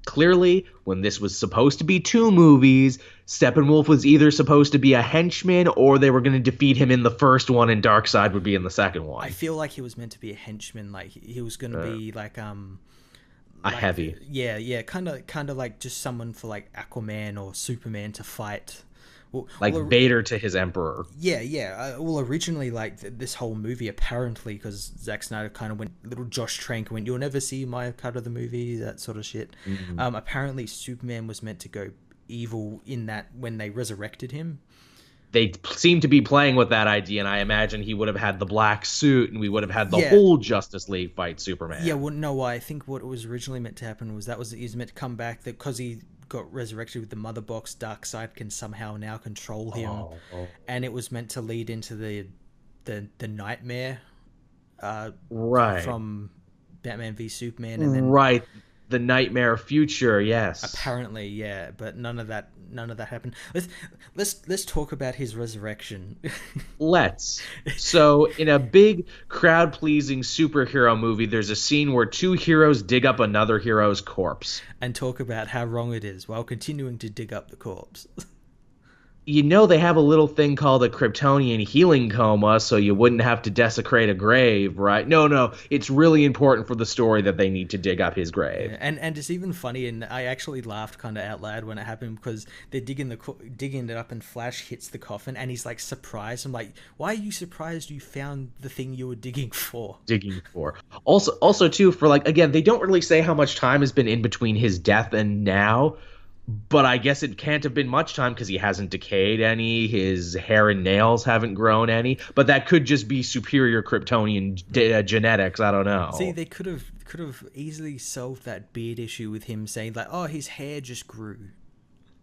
Clearly, when this was supposed to be 2 movies, Steppenwolf was either supposed to be a henchman or they were going to defeat him in the first one and Darkseid would be in the second one. I feel like he was meant to be a henchman. Like he was going to be like a heavy. Yeah, kind of like just someone for like Aquaman or Superman to fight. Like Vader to his Emperor. Yeah. Well, originally, like this whole movie, apparently, because Zack Snyder kind of went, little Josh Trank went, "You'll never see my cut of the movie," that sort of shit. Mm-hmm. Apparently, Superman was meant to go evil in that when they resurrected him. They seem to be playing with that idea, and I imagine he would have had the black suit, and we would have had the whole Justice League fight Superman. Yeah, well, no, I think what was originally meant to happen was he was meant to come back, that because he got resurrected with the mother box, Darkseid can somehow now control him, and it was meant to lead into the nightmare, right, from Batman v Superman, and then right, the nightmare future, yes, apparently, yeah, but none of that happened. Let's talk about his resurrection. Let's. So in a big crowd pleasing superhero movie, there's a scene where 2 heroes dig up another hero's corpse and talk about how wrong it is while continuing to dig up the corpse. You know, they have a little thing called a Kryptonian healing coma, so you wouldn't have to desecrate a grave, right? No, it's really important for the story that they need to dig up his grave. Yeah, and it's even funny, and I actually laughed kind of out loud when it happened, because they're digging it up, and Flash hits the coffin, and he's like surprised. I'm like, why are you surprised you found the thing you were digging for? Also too, for like, again, they don't really say how much time has been in between his death and now. But I guess it can't have been much time because he hasn't decayed any. His hair and nails haven't grown any. But that could just be superior Kryptonian genetics. I don't know. See, they could have easily solved that beard issue with him saying like, "Oh, his hair just grew."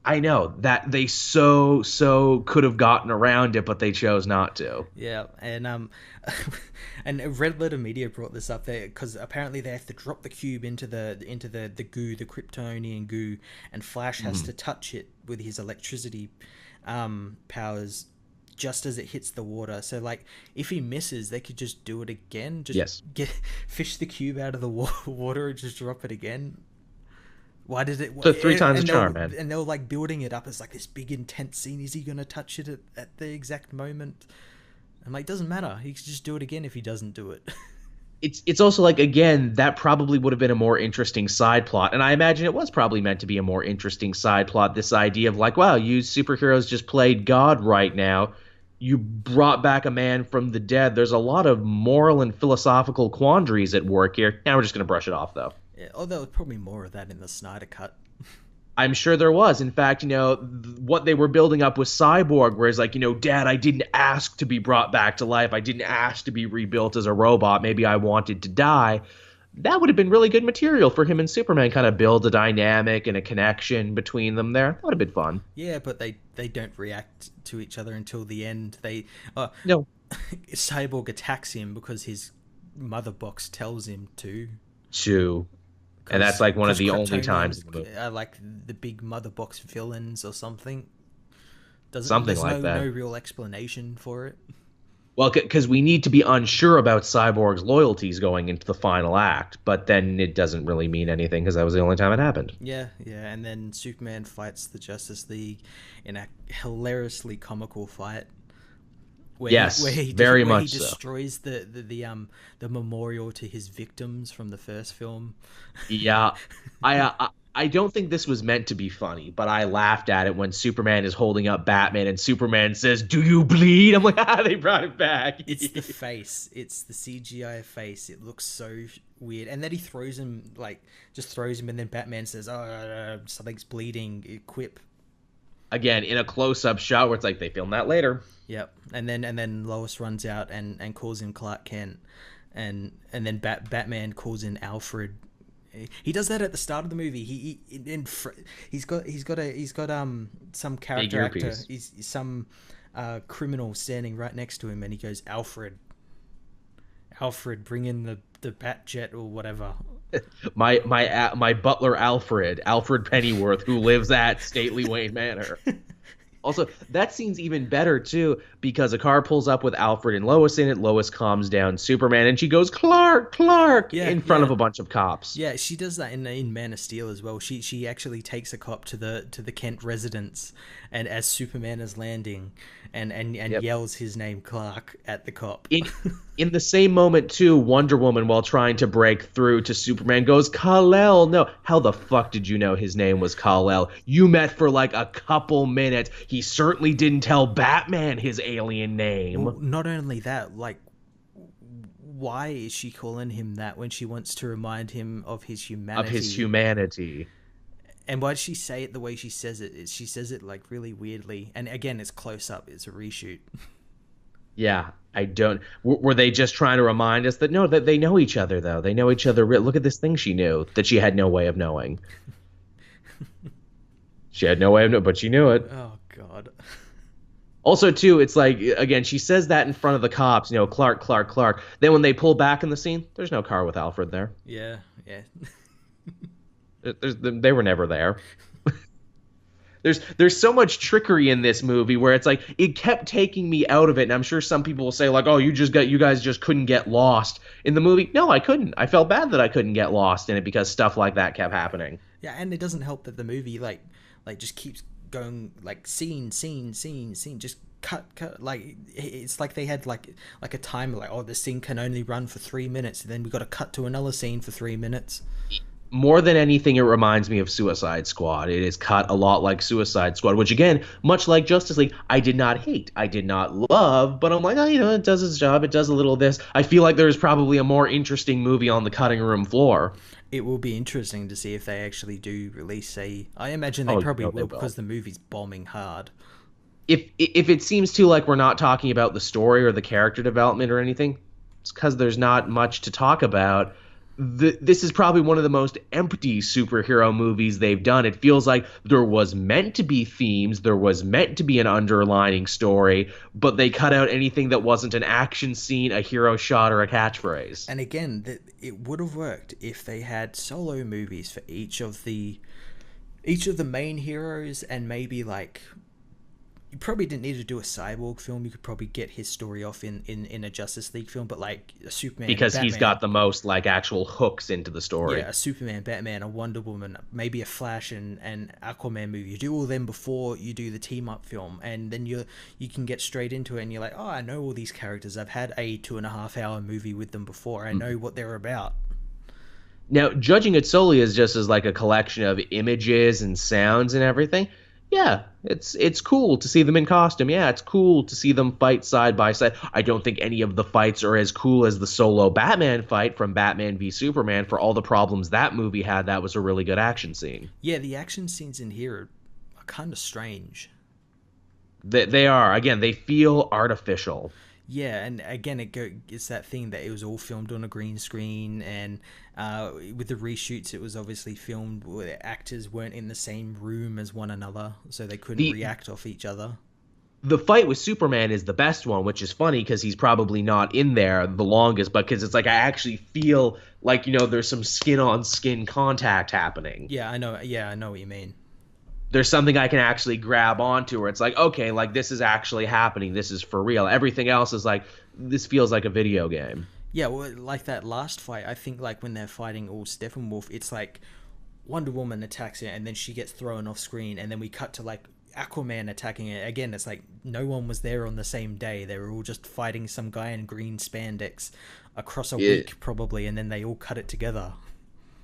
I know that they so could have gotten around it, but they chose not to. Yeah, and and Red Letter Media brought this up there because apparently they have to drop the cube into the goo, the Kryptonian goo, and Flash has to touch it with his electricity powers just as it hits the water. So like, if he misses, they could just do it again. Just fish the cube out of the water and just drop it again. Why did it? So 3 times the charm, man. And they were like building it up as like this big intense scene. Is he going to touch it at the exact moment? I'm like, doesn't matter. He can just do it again if he doesn't do it. It's also like, again, that probably would have been a more interesting side plot. And I imagine it was probably meant to be a more interesting side plot. This idea of like, wow, you superheroes just played God right now. You brought back a man from the dead. There's a lot of moral and philosophical quandaries at work here. Now we're just going to brush it off, though. Yeah, although there's probably more of that in the Snyder Cut. I'm sure there was. In fact, what they were building up was Cyborg, where it's like, Dad, I didn't ask to be brought back to life. I didn't ask to be rebuilt as a robot. Maybe I wanted to die. that would have been really good material for him and Superman, kind of build a dynamic and a connection between them there. That would have been fun. Yeah, but they don't react to each other until the end. No. Cyborg attacks him because his mother box tells him to. And that's like one of the only times in the movie. Like the big mother box villains or something. Something like that. No real explanation for it. Well, because we need to be unsure about Cyborg's loyalties going into the final act, but then it doesn't really mean anything because that was the only time it happened. Yeah, and then Superman fights the Justice League in a hilariously comical fight. Where he destroys the memorial to his victims from the first film. Yeah, I don't think this was meant to be funny, but I laughed at it when Superman is holding up Batman and Superman says, "Do you bleed?" I'm like, they brought it back. It's the face. It's the CGI face. It looks so weird. And then he throws him, and then Batman says, "Oh, something's bleeding." Quip. Again, in a close-up shot where it's like they filmed that later. Yep. And then Lois runs out and calls him Clark Kent, and then Batman calls in Alfred. He does that at the start of the movie. He's got some character actor. He's some criminal standing right next to him, and he goes, Alfred, bring in the Bat Jet or whatever. My butler Alfred Pennyworth, who lives at Stately Wayne Manor. Also, that scene's even better, too, because a car pulls up with Alfred and Lois in it. Lois calms down Superman, and she goes, Clark, in front of a bunch of cops. Yeah, she does that in Man of Steel as well. She actually takes a cop to the Kent residence, and as Superman is landing, and yells his name, Clark, at the cop. In the same moment, too, Wonder Woman, while trying to break through to Superman, goes, Kal-El. No, how the fuck did you know his name was Kal-El? You met for like a couple minutes. He certainly didn't tell Batman his alien name. Well, not only that, why is she calling him that when she wants to remind him of his humanity? And why does she say it the way she says it? She says it like really weirdly. And again, it's close up. It's a reshoot. Yeah, I don't. Were they just trying to remind us that that they know each other, though? They know each other. Look at this thing she knew that she had no way of knowing. She had no way of knowing, but she knew it. Oh, God. Also, too, it's like, again, she says that in front of the cops, Clark. Then when they pull back in the scene, there's no car with Alfred there. Yeah. They were never there. There's so much trickery in this movie where it's like it kept taking me out of it, and I'm sure some people will say like, "Oh, you guys just couldn't get lost in the movie." No, I couldn't. I felt bad that I couldn't get lost in it because stuff like that kept happening. Yeah, and it doesn't help that the movie like just keeps going like scene, just cut. Like it's like they had like a timer, like, oh, this scene can only run for 3 minutes, and then we got to cut to another scene for 3 minutes. More than anything, it reminds me of Suicide Squad. It is cut a lot like Suicide Squad, which, again, much like Justice League, I did not hate. I did not love, but I'm like, it does its job. It does a little of this. I feel like there's probably a more interesting movie on the cutting room floor. It will be interesting to see if they actually do release I imagine they probably will because the movie's bombing hard. If it seems too like we're not talking about the story or the character development or anything, it's because there's not much to talk about. This is probably one of the most empty superhero movies they've done. It feels like there was meant to be themes, there was meant to be an underlining story, but they cut out anything that wasn't an action scene, a hero shot, or a catchphrase. And again, it would have worked if they had solo movies for each of the main heroes, and maybe like you probably didn't need to do a Cyborg film. You could probably get his story off in a Justice League film, but like a Superman, because he's got the most like actual hooks into the story. Yeah, a Superman, Batman, a Wonder Woman, maybe a Flash and Aquaman movie. You do all them before you do the team up film, and then you can get straight into it, and you're like, oh, I know all these characters. I've had a 2.5 hour movie with them before. I know what they're about. Now, judging it solely as just as like a collection of images and sounds and everything, yeah, it's cool to see them in costume. Yeah, it's cool to see them fight side by side. I don't think any of the fights are as cool as the solo Batman fight from Batman v Superman. For all the problems that movie had, that was a really good action scene. Yeah, the action scenes in here are kind of strange. They are. Again, they feel artificial. Yeah, and again, it's that thing that it was all filmed on a green screen, and with the reshoots, it was obviously filmed where actors weren't in the same room as one another, so they couldn't react off each other. The fight with Superman is the best one, which is funny because he's probably not in there the longest, but because it's like I actually feel like, there's some skin on skin contact happening. Yeah, I know. Yeah, I know what you mean. There's something I can actually grab onto where it's like, okay, like this is actually happening. This is for real. Everything else is like, this feels like a video game. Yeah, well, like that last fight, I think like when they're fighting all Steppenwolf, it's like Wonder Woman attacks it and then she gets thrown off screen, and then we cut to like Aquaman attacking it again. It's like no one was there on the same day. They were all just fighting some guy in green spandex across a week probably, and then they all cut it together.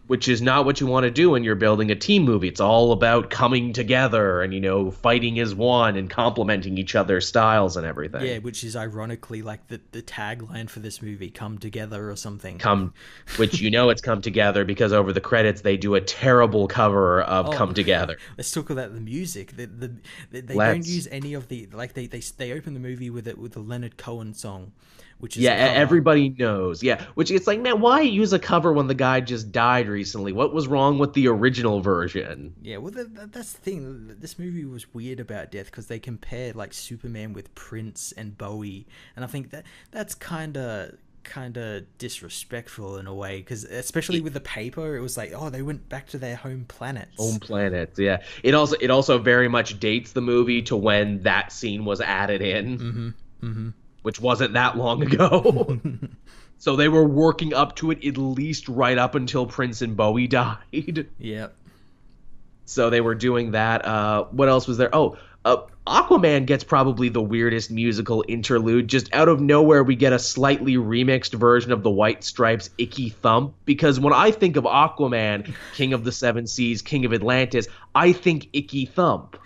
Which is not what you want to do when you're building a team movie. It's all about coming together and, fighting as one and complementing each other's styles and everything. Yeah, which is ironically like the tagline for this movie, "Come Together" or something. Which it's Come Together because over the credits they do a terrible cover of Come Together. Let's talk about the music. They don't use any of the, like they open the movie with the Leonard Cohen song. Which is everybody knows. Yeah, which it's like, man, why use a cover when the guy just died recently? What was wrong with the original version? Yeah, well, that's the thing. This movie was weird about death because they compared like Superman with Prince and Bowie, and I think that's kind of disrespectful in a way, because especially with the paper, it was like, oh, they went back to their home planets. Yeah. It also very much dates the movie to when that scene was added in. Which wasn't that long ago. So they were working up to it at least right up until Prince and Bowie died. Yep. So they were doing that. What else was there? Aquaman gets probably the weirdest musical interlude. Just out of nowhere, we get a slightly remixed version of the White Stripes' Icky Thump. Because when I think of Aquaman, King of the Seven Seas, King of Atlantis, I think Icky Thump.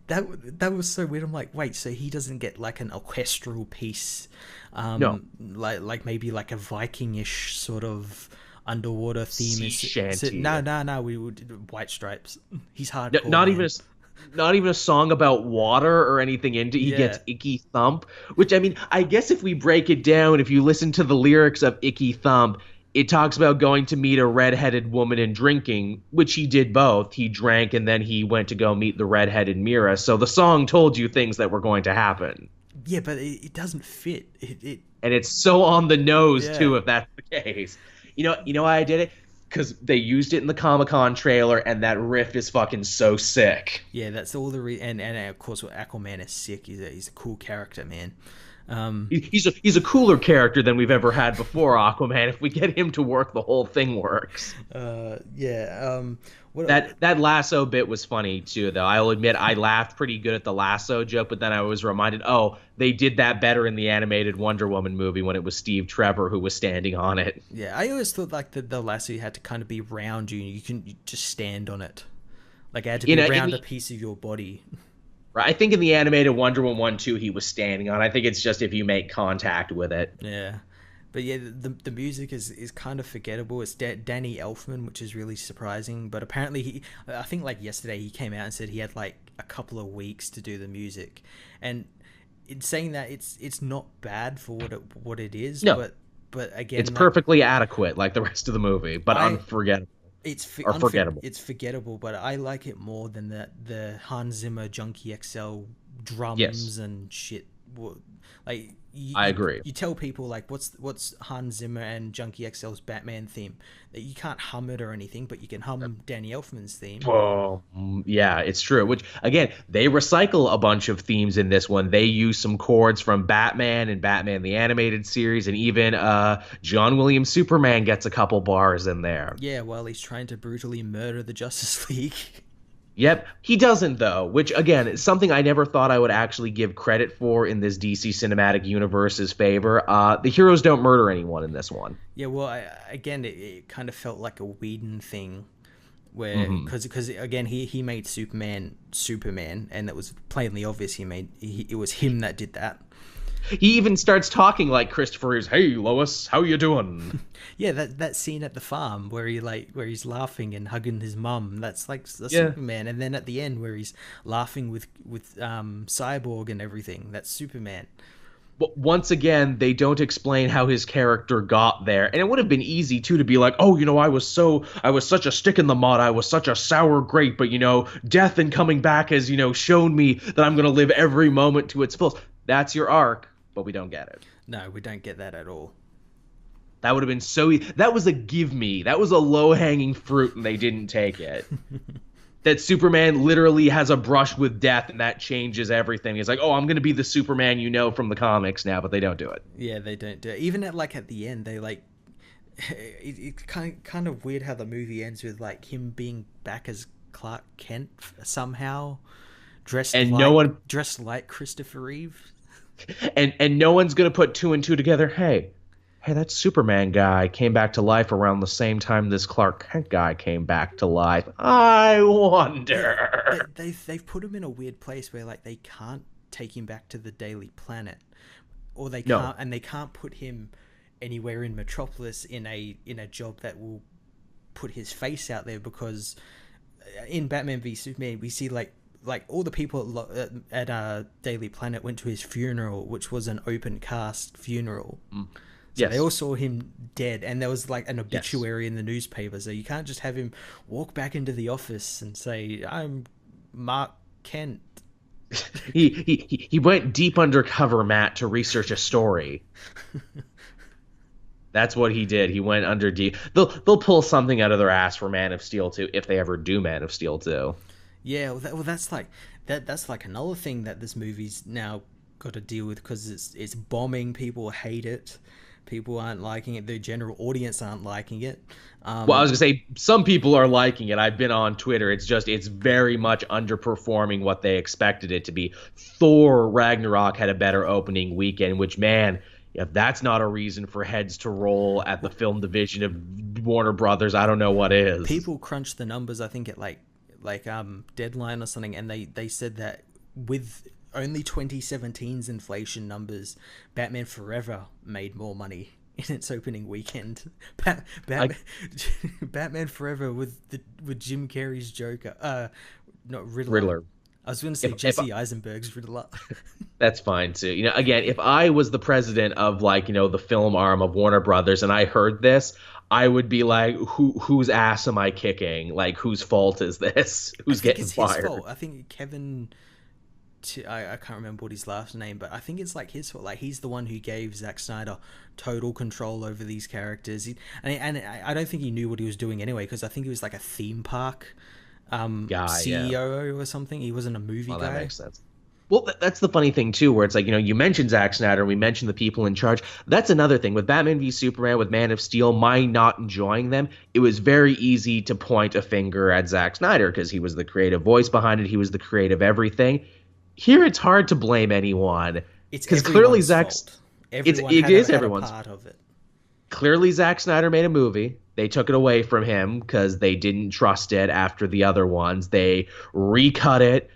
That was so weird. I'm like, wait, so he doesn't get like an orchestral piece? No. Like maybe like a Viking-ish sort of underwater theme. Sea shanty. No. We would White Stripes. He's hardcore. Not even a song about water or anything into it. He gets Icky Thump, which, I mean, I guess if we break it down, if you listen to the lyrics of Icky Thump, it talks about going to meet a redheaded woman and drinking, which he did both. He drank and then he went to go meet the redheaded Mira. So the song told you things that were going to happen. Yeah, but it doesn't fit. And it's so on the nose, too, if that's the case. You know why I did it? Because they used it in the Comic-Con trailer, and that riff is fucking so sick. Yeah, that's all the and of course Aquaman is sick. He's a cool character, man. He's a cooler character than we've ever had before, Aquaman. If we get him to work, the whole thing works. That lasso bit was funny too, though. I'll admit I laughed pretty good at the lasso joke, but then I was reminded, they did that better in the animated Wonder Woman movie when it was Steve Trevor who was standing on it. Yeah, I always thought like the lasso had to kind of be round you just stand on it. Like it had to be around a piece of your body. I think in the animated Wonder Woman 1 too, he was standing on. I think it's just if you make contact with it. Yeah. But yeah, the music is kind of forgettable. It's Danny Elfman, which is really surprising. But apparently I think like yesterday he came out and said he had like a couple of weeks to do the music. And in saying that, it's not bad for what it is. No. But again, it's perfectly adequate like the rest of the movie, but unforgettable. Forgettable. It's forgettable, but I like it more than the Hans Zimmer Junkie XL drums and shit. Like I agree. You tell people like what's Hans Zimmer and Junkie XL's Batman theme. That you can't hum it or anything, but you can hum Danny Elfman's theme. Oh, yeah, it's true. Which again, they recycle a bunch of themes in this one. They use some chords from Batman and Batman the Animated Series, and even John Williams Superman gets a couple bars in there. Yeah, while he's trying to brutally murder the Justice League. Yep, he doesn't though, which again is something I never thought I would actually give credit for in this DC Cinematic Universe's favor. The heroes don't murder anyone in this one. Yeah, well, it kind of felt like a Whedon thing, where because again he made Superman, and it was plainly obvious it was him that did that. He even starts talking like Christopher Reeves. Hey, Lois, how you doing? Yeah, that scene at the farm where he's laughing and hugging his mum. That's like Superman. And then at the end where he's laughing with Cyborg and everything. That's Superman. But once again, they don't explain how his character got there. And it would have been easy too to be like, oh, I was such a stick in the mud, I was such a sour grape, but death and coming back has, shown me that I'm gonna live every moment to its fullest. That's your arc, but we don't get it. No, we don't get that at all. That would have been so easy. That was a give me. That was a low-hanging fruit, and they didn't take it. That Superman literally has a brush with death, and that changes everything. He's like, oh, I'm going to be the Superman from the comics now, but they don't do it. Yeah, they don't do it. Even at the end, they it's kind of weird how the movie ends with him being back as Clark Kent somehow, dressed like Christopher Reeve. And no one's going to put two and two together. Hey, that Superman guy came back to life around the same time this Clark Kent guy came back to life. I wonder. They've put him in a weird place where they can't take him back to the Daily Planet, or they can't, and they can't put him anywhere in Metropolis in a job that will put his face out there, because in Batman v Superman we see like all the people at Daily Planet went to his funeral, which was an open cast funeral. So yes. They all saw him dead, and there was an obituary in the newspaper. So you can't just have him walk back into the office and say, "I'm Mark Kent." He went deep undercover, Matt, to research a story. That's what he did. He went under deep. They'll pull something out of their ass for Man of Steel 2 if they ever do Man of Steel 2. Yeah, that's another thing that this movie's now got to deal with, because it's bombing. People hate it. People aren't liking it. The general audience aren't liking it. Well, I was gonna say some people are liking it. I've been on Twitter. It's very much underperforming what they expected it to be. Thor Ragnarok had a better opening weekend, which, man, if that's not a reason for heads to roll at the film division of Warner Brothers, I don't know what is. People crunched the numbers, I think, at Deadline or something, and they said that with only 2017's inflation numbers, Batman Forever made more money in its opening weekend. Batman Forever with Jim Carrey's Joker, not Riddler. I was going to say Jesse Eisenberg's Riddler. That's fine too. Again, if I was the president of the film arm of Warner Brothers and I heard this, I would be like, whose ass am I kicking? Whose fault is this? Who's getting fired? His fault. I think Kevin, I can't remember what his last name, but I think it's his fault. He's the one who gave Zack Snyder total control over these characters. And I don't think he knew what he was doing anyway, because I think he was a theme park guy, CEO or something. He wasn't a movie guy. That makes sense. Well, that's the funny thing, too, where it's you mentioned Zack Snyder, and we mentioned the people in charge. That's another thing. With Batman v Superman, with Man of Steel, my not enjoying them, it was very easy to point a finger at Zack Snyder because he was the creative voice behind it. He was the creative everything. Here, it's hard to blame anyone. Because clearly Zack's... It is everyone's part of it. Clearly, Zack Snyder made a movie. They took it away from him because they didn't trust it after the other ones. They recut it.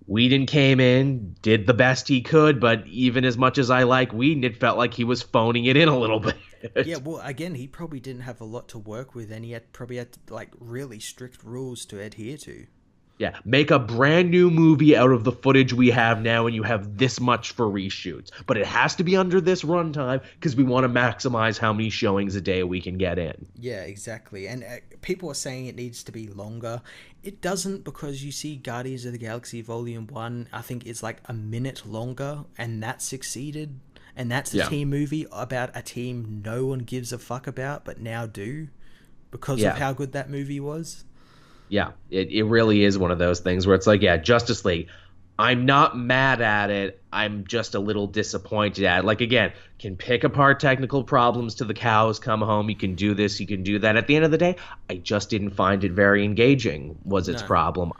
Whedon came in, did the best he could, but even as much as I like Whedon, it felt like he was phoning it in a little bit. Yeah, well, again, he probably didn't have a lot to work with, and he probably had really strict rules to adhere to. Yeah, make a brand new movie out of the footage we have now, and you have this much for reshoots. But it has to be under this runtime because we want to maximize how many showings a day we can get in. Yeah, exactly. And people are saying it needs to be longer. It doesn't, because you see Guardians of the Galaxy Volume 1, I think it's a minute longer, and that succeeded. And that's a team movie about a team no one gives a fuck about, but now do, because of how good that movie was. Yeah, it really is one of those things where it's Justice League, I'm not mad at it. I'm just a little disappointed at it. Again, can pick apart technical problems to the cows come home. You can do this, you can do that. At the end of the day, I just didn't find it very engaging was its problem.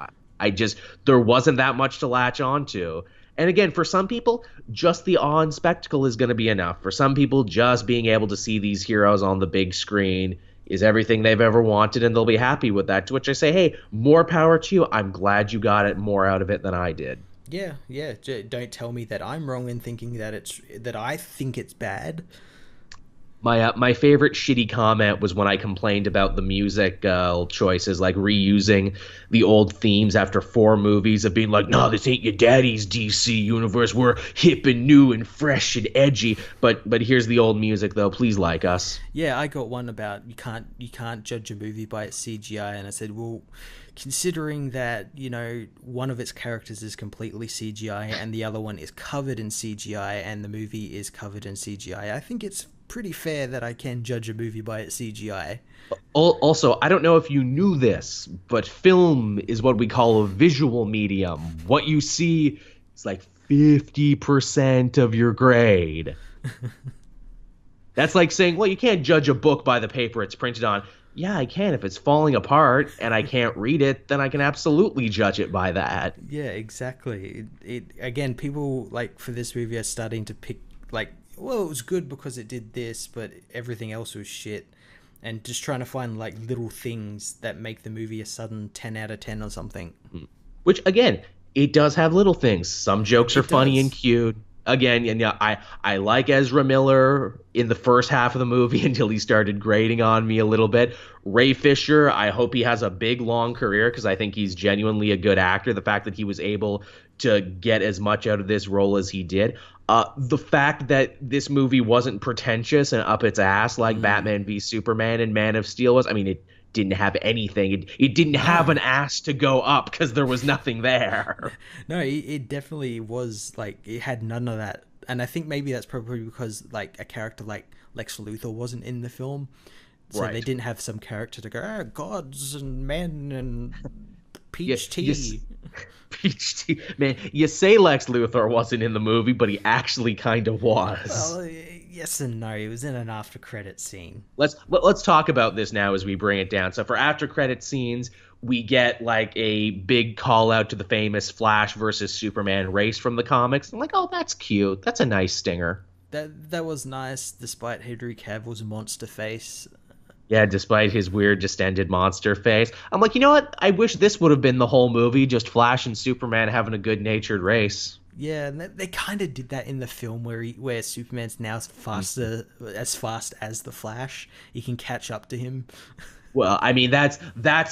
There wasn't that much to latch onto. And again, for some people, just the awe and spectacle is going to be enough. For some people, just being able to see these heroes on the big screen is everything they've ever wanted, and they'll be happy with that. To which I say, hey, more power to you. I'm glad you got it more out of it than I did. Yeah. Don't tell me that I'm wrong in thinking that I think it's bad. My favorite shitty comment was when I complained about the music choices, like reusing the old themes after 4 movies of being like, no, this ain't your daddy's DC universe. We're hip and new and fresh and edgy. But here's the old music though. Please like us. Yeah, I got one about you can't judge a movie by its CGI, and I said, well, considering that, you know, one of its characters is completely CGI and the other one is covered in CGI and the movie is covered in CGI, I think it's pretty fair that I can judge a movie by its CGI. Also, I don't know if you knew this, but film is what we call a visual medium. What you see is like 50% of your grade. That's like saying, well, you can't judge a book by the paper it's printed on. Yeah, I can. If it's falling apart and I can't read it, then I can absolutely judge it by that. Yeah, exactly. It again, people like for this movie are starting to pick like, well, it was good because it did this, but everything else was shit. And just trying to find like little things that make the movie a sudden 10 out of 10 or something. Which again, it does have little things. Some jokes are funny and cute. Again, and yeah, I like Ezra Miller in the first half of the movie until he started grating on me a little bit. Ray Fisher, I hope he has a big, long career because I think he's genuinely a good actor. The fact that he was able to get as much out of this role as he did. The fact that this movie wasn't pretentious and up its ass like Batman v Superman and Man of Steel was. I mean, it didn't have anything. It didn't have an ass to go up because there was nothing there. No, it definitely was like it had none of that, and I think maybe that's probably because like a character like Lex Luthor wasn't in the film, so they didn't have some character to go gods and men and peach tea. Peach tea, man. You say Lex Luthor wasn't in the movie, but he actually kind of was. Well, yes and no. He was in an after credit scene. Let's talk about this now as we bring it down. So for after credit scenes, we get like a big call out to the famous Flash versus Superman race from the comics. I'm like, oh, that's cute. That's a nice stinger. That was nice, despite Henry Cavill's monster face. Yeah, despite his weird distended monster face. I'm like, you know what? I wish this would have been the whole movie, just Flash and Superman having a good-natured race. Yeah, and they kind of did that in the film where Superman's now as fast as the Flash. He can catch up to him. Well, I mean, that's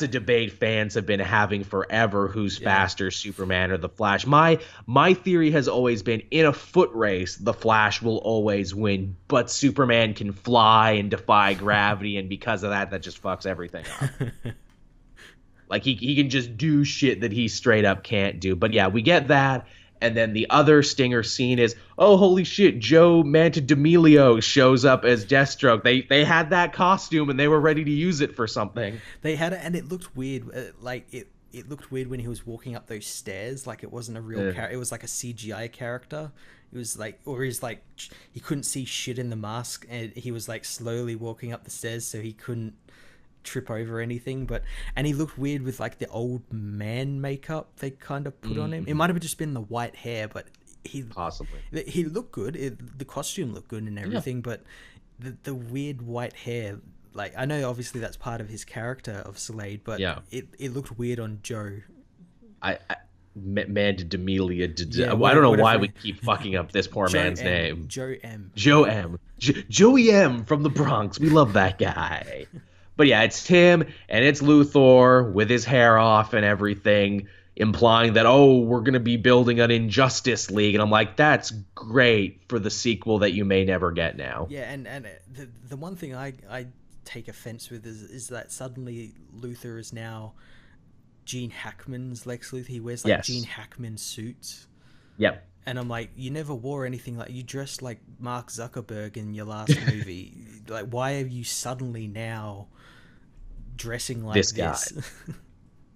a debate fans have been having forever, who's faster, Superman or the Flash. My theory has always been, in a foot race, the Flash will always win, but Superman can fly and defy gravity, and because of that just fucks everything up. Like, he can just do shit that he straight up can't do. But yeah, we get that. And then the other stinger scene is, oh, holy shit, Joe Manganiello shows up as Deathstroke. They had that costume and they were ready to use it for something. They had it, and it looked weird. It looked weird when he was walking up those stairs. Like, it wasn't a real character. It was like a CGI character. It was like, or he's like, he couldn't see shit in the mask, and he was like slowly walking up the stairs so he couldn't trip over anything, and he looked weird with like the old man makeup they kind of put on him. It might have just been the white hair, but he looked good. The costume looked good and everything, but the weird white hair, like, I know obviously that's part of his character of Slade, but it looked weird on Joe. Manganiello. I don't know why we keep fucking up this poor man's name. Joe M. Joey M from the Bronx. We love that guy. But yeah, it's him and it's Luthor with his hair off and everything, implying that, oh, we're going to be building an Injustice League. And I'm like, that's great for the sequel that you may never get now. Yeah, and the one thing I take offense with is that suddenly Luthor is now Gene Hackman's Lex Luthor. He wears like Gene Hackman suits. Yep. And I'm like, you never wore anything like, you dressed like Mark Zuckerberg in your last movie. Like, why are you suddenly now dressing like this guy?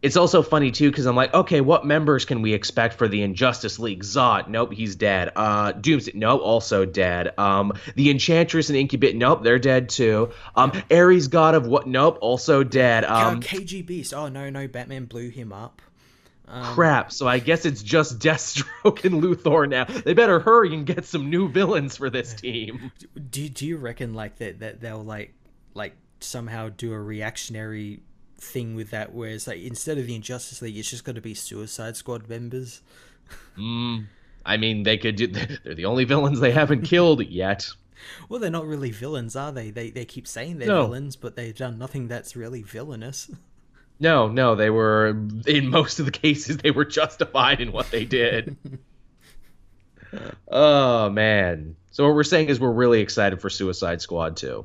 It's also funny too, because I'm like, okay, what members can we expect for the Injustice League? Zod, nope, he's dead. Doomsday, nope, also dead. The Enchantress and Incubate, nope, they're dead too. Ares, God of what? Nope, also dead. KG Beast, oh no, Batman blew him up. Crap, so I guess it's just Deathstroke and Luthor now. They better hurry and get some new villains for this team. Do you reckon like that they'll like somehow do a reactionary thing with that, where it's like, instead of the Injustice League, it's just got to be Suicide Squad members? I mean, they could do. They're the only villains they haven't killed yet. Well, they're not really villains, are they? They keep saying they're No. villains, but they've done nothing that's really villainous. No, they were, in most of the cases, they were justified in what they did. Oh, man. So what we're saying is we're really excited for Suicide Squad 2.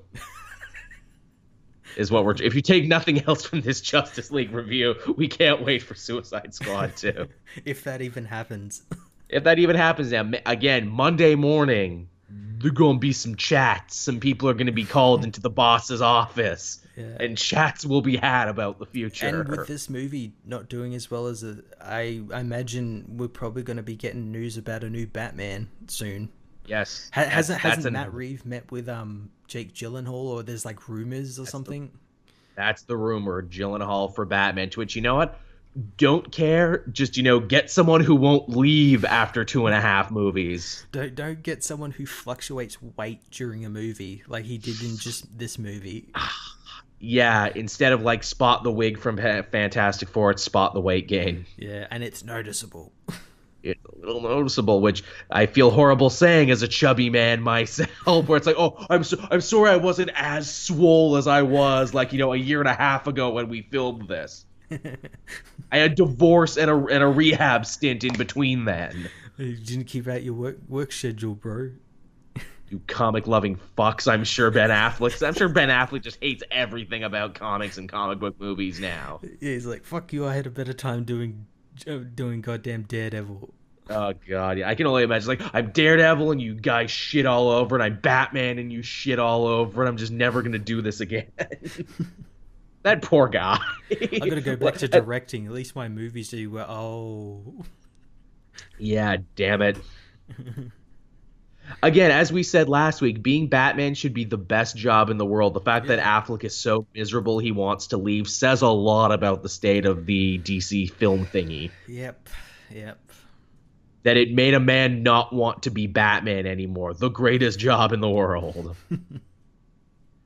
Is what we're. If you take nothing else from this Justice League review, we can't wait for Suicide Squad 2. If that even happens. If that even happens now, again, Monday morning, there's going to be some chats. Some people are going to be called into the boss's office. Yeah. And chats will be had about the future. And with this movie not doing as well as I imagine we're probably going to be getting news about a new Batman soon. Yes. Hasn't Matt Reeves met with Jake Gyllenhaal, or there's like rumors or something? That's the rumor. Gyllenhaal for Batman. To which, you know what? Don't care. Just, get someone who won't leave after 2.5 movies. Don't get someone who fluctuates weight during a movie like he did in just this movie. Yeah, instead of like Spot the Wig from Fantastic Four, it's Spot the Weight Gain. Yeah, and it's noticeable. It's a little noticeable, which I feel horrible saying as a chubby man myself, where it's like, oh, I'm sorry I wasn't as swole as I was like, a year and a half ago when we filmed this. I had divorce and a rehab stint in between then. You didn't keep out your work schedule, bro. You comic-loving fucks. I'm sure Ben Affleck just hates everything about comics and comic book movies now. Yeah, he's like, fuck you, I had a better time doing goddamn Daredevil. Oh, God, yeah. I can only imagine, like, I'm Daredevil and you guys shit all over, and I'm Batman and you shit all over, and I'm just never going to do this again. That poor guy. I gotta go back to directing. At least my movies do well. Oh. Yeah, damn it. Again, as we said last week, being Batman should be the best job in the world. The fact that Affleck is so miserable he wants to leave says a lot about the state of the DC film thingy. Yep. That it made a man not want to be Batman anymore. The greatest job in the world.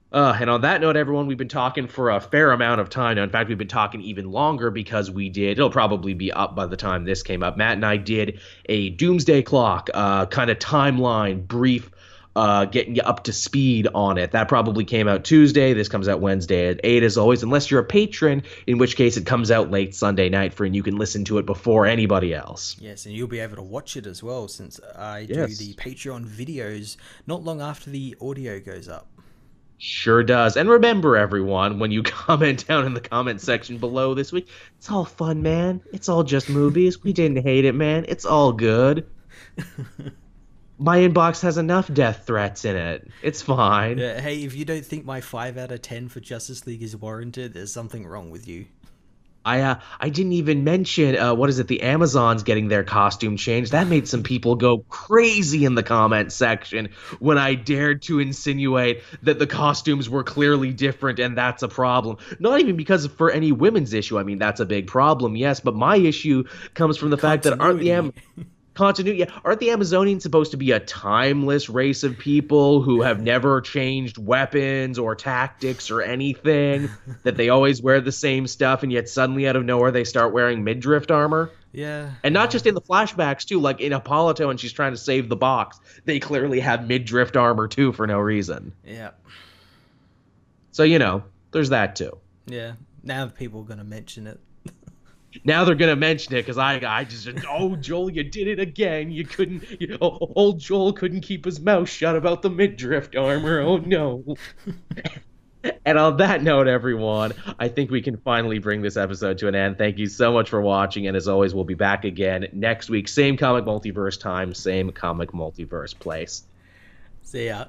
And on that note, everyone, we've been talking for a fair amount of time now. In fact, we've been talking even longer because it'll probably be up by the time this came up. Matt and I did a Doomsday Clock kind of timeline brief, getting you up to speed on it. That probably came out Tuesday. This comes out Wednesday at 8 as always, unless you're a patron, in which case it comes out late Sunday night and you can listen to it before anybody else. Yes, and you'll be able to watch it as well since I do the Patreon videos not long after the audio goes up. Sure does. And remember, everyone, when you comment down in the comment section below this week, it's all fun, man. It's all just movies. We didn't hate it, man. It's all good. My inbox has enough death threats in it. It's fine. Yeah, hey, if you don't think my 5 out of 10 for Justice League is warranted, there's something wrong with you. I didn't even mention, the Amazons getting their costume changed. That made some people go crazy in the comment section when I dared to insinuate that the costumes were clearly different and that's a problem. Not even because for any women's issue. I mean, that's a big problem, yes, but my issue comes from the fact that aren't the Amazonians supposed to be a timeless race of people who have never changed weapons or tactics or anything, that they always wear the same stuff, and yet suddenly out of nowhere they start wearing midriff armor? Yeah. And not just in the flashbacks, too. Like in Hippolyta when she's trying to save the box, they clearly have midriff armor, too, for no reason. Yeah. So, there's that, too. Yeah. Now people are going to mention it. Now they're going to mention it because I just, oh, Joel, you did it again. Old Joel couldn't keep his mouth shut about the midriff armor. Oh, no. And on that note, everyone, I think we can finally bring this episode to an end. Thank you so much for watching. And as always, we'll be back again next week. Same comic multiverse time, same comic multiverse place. See ya.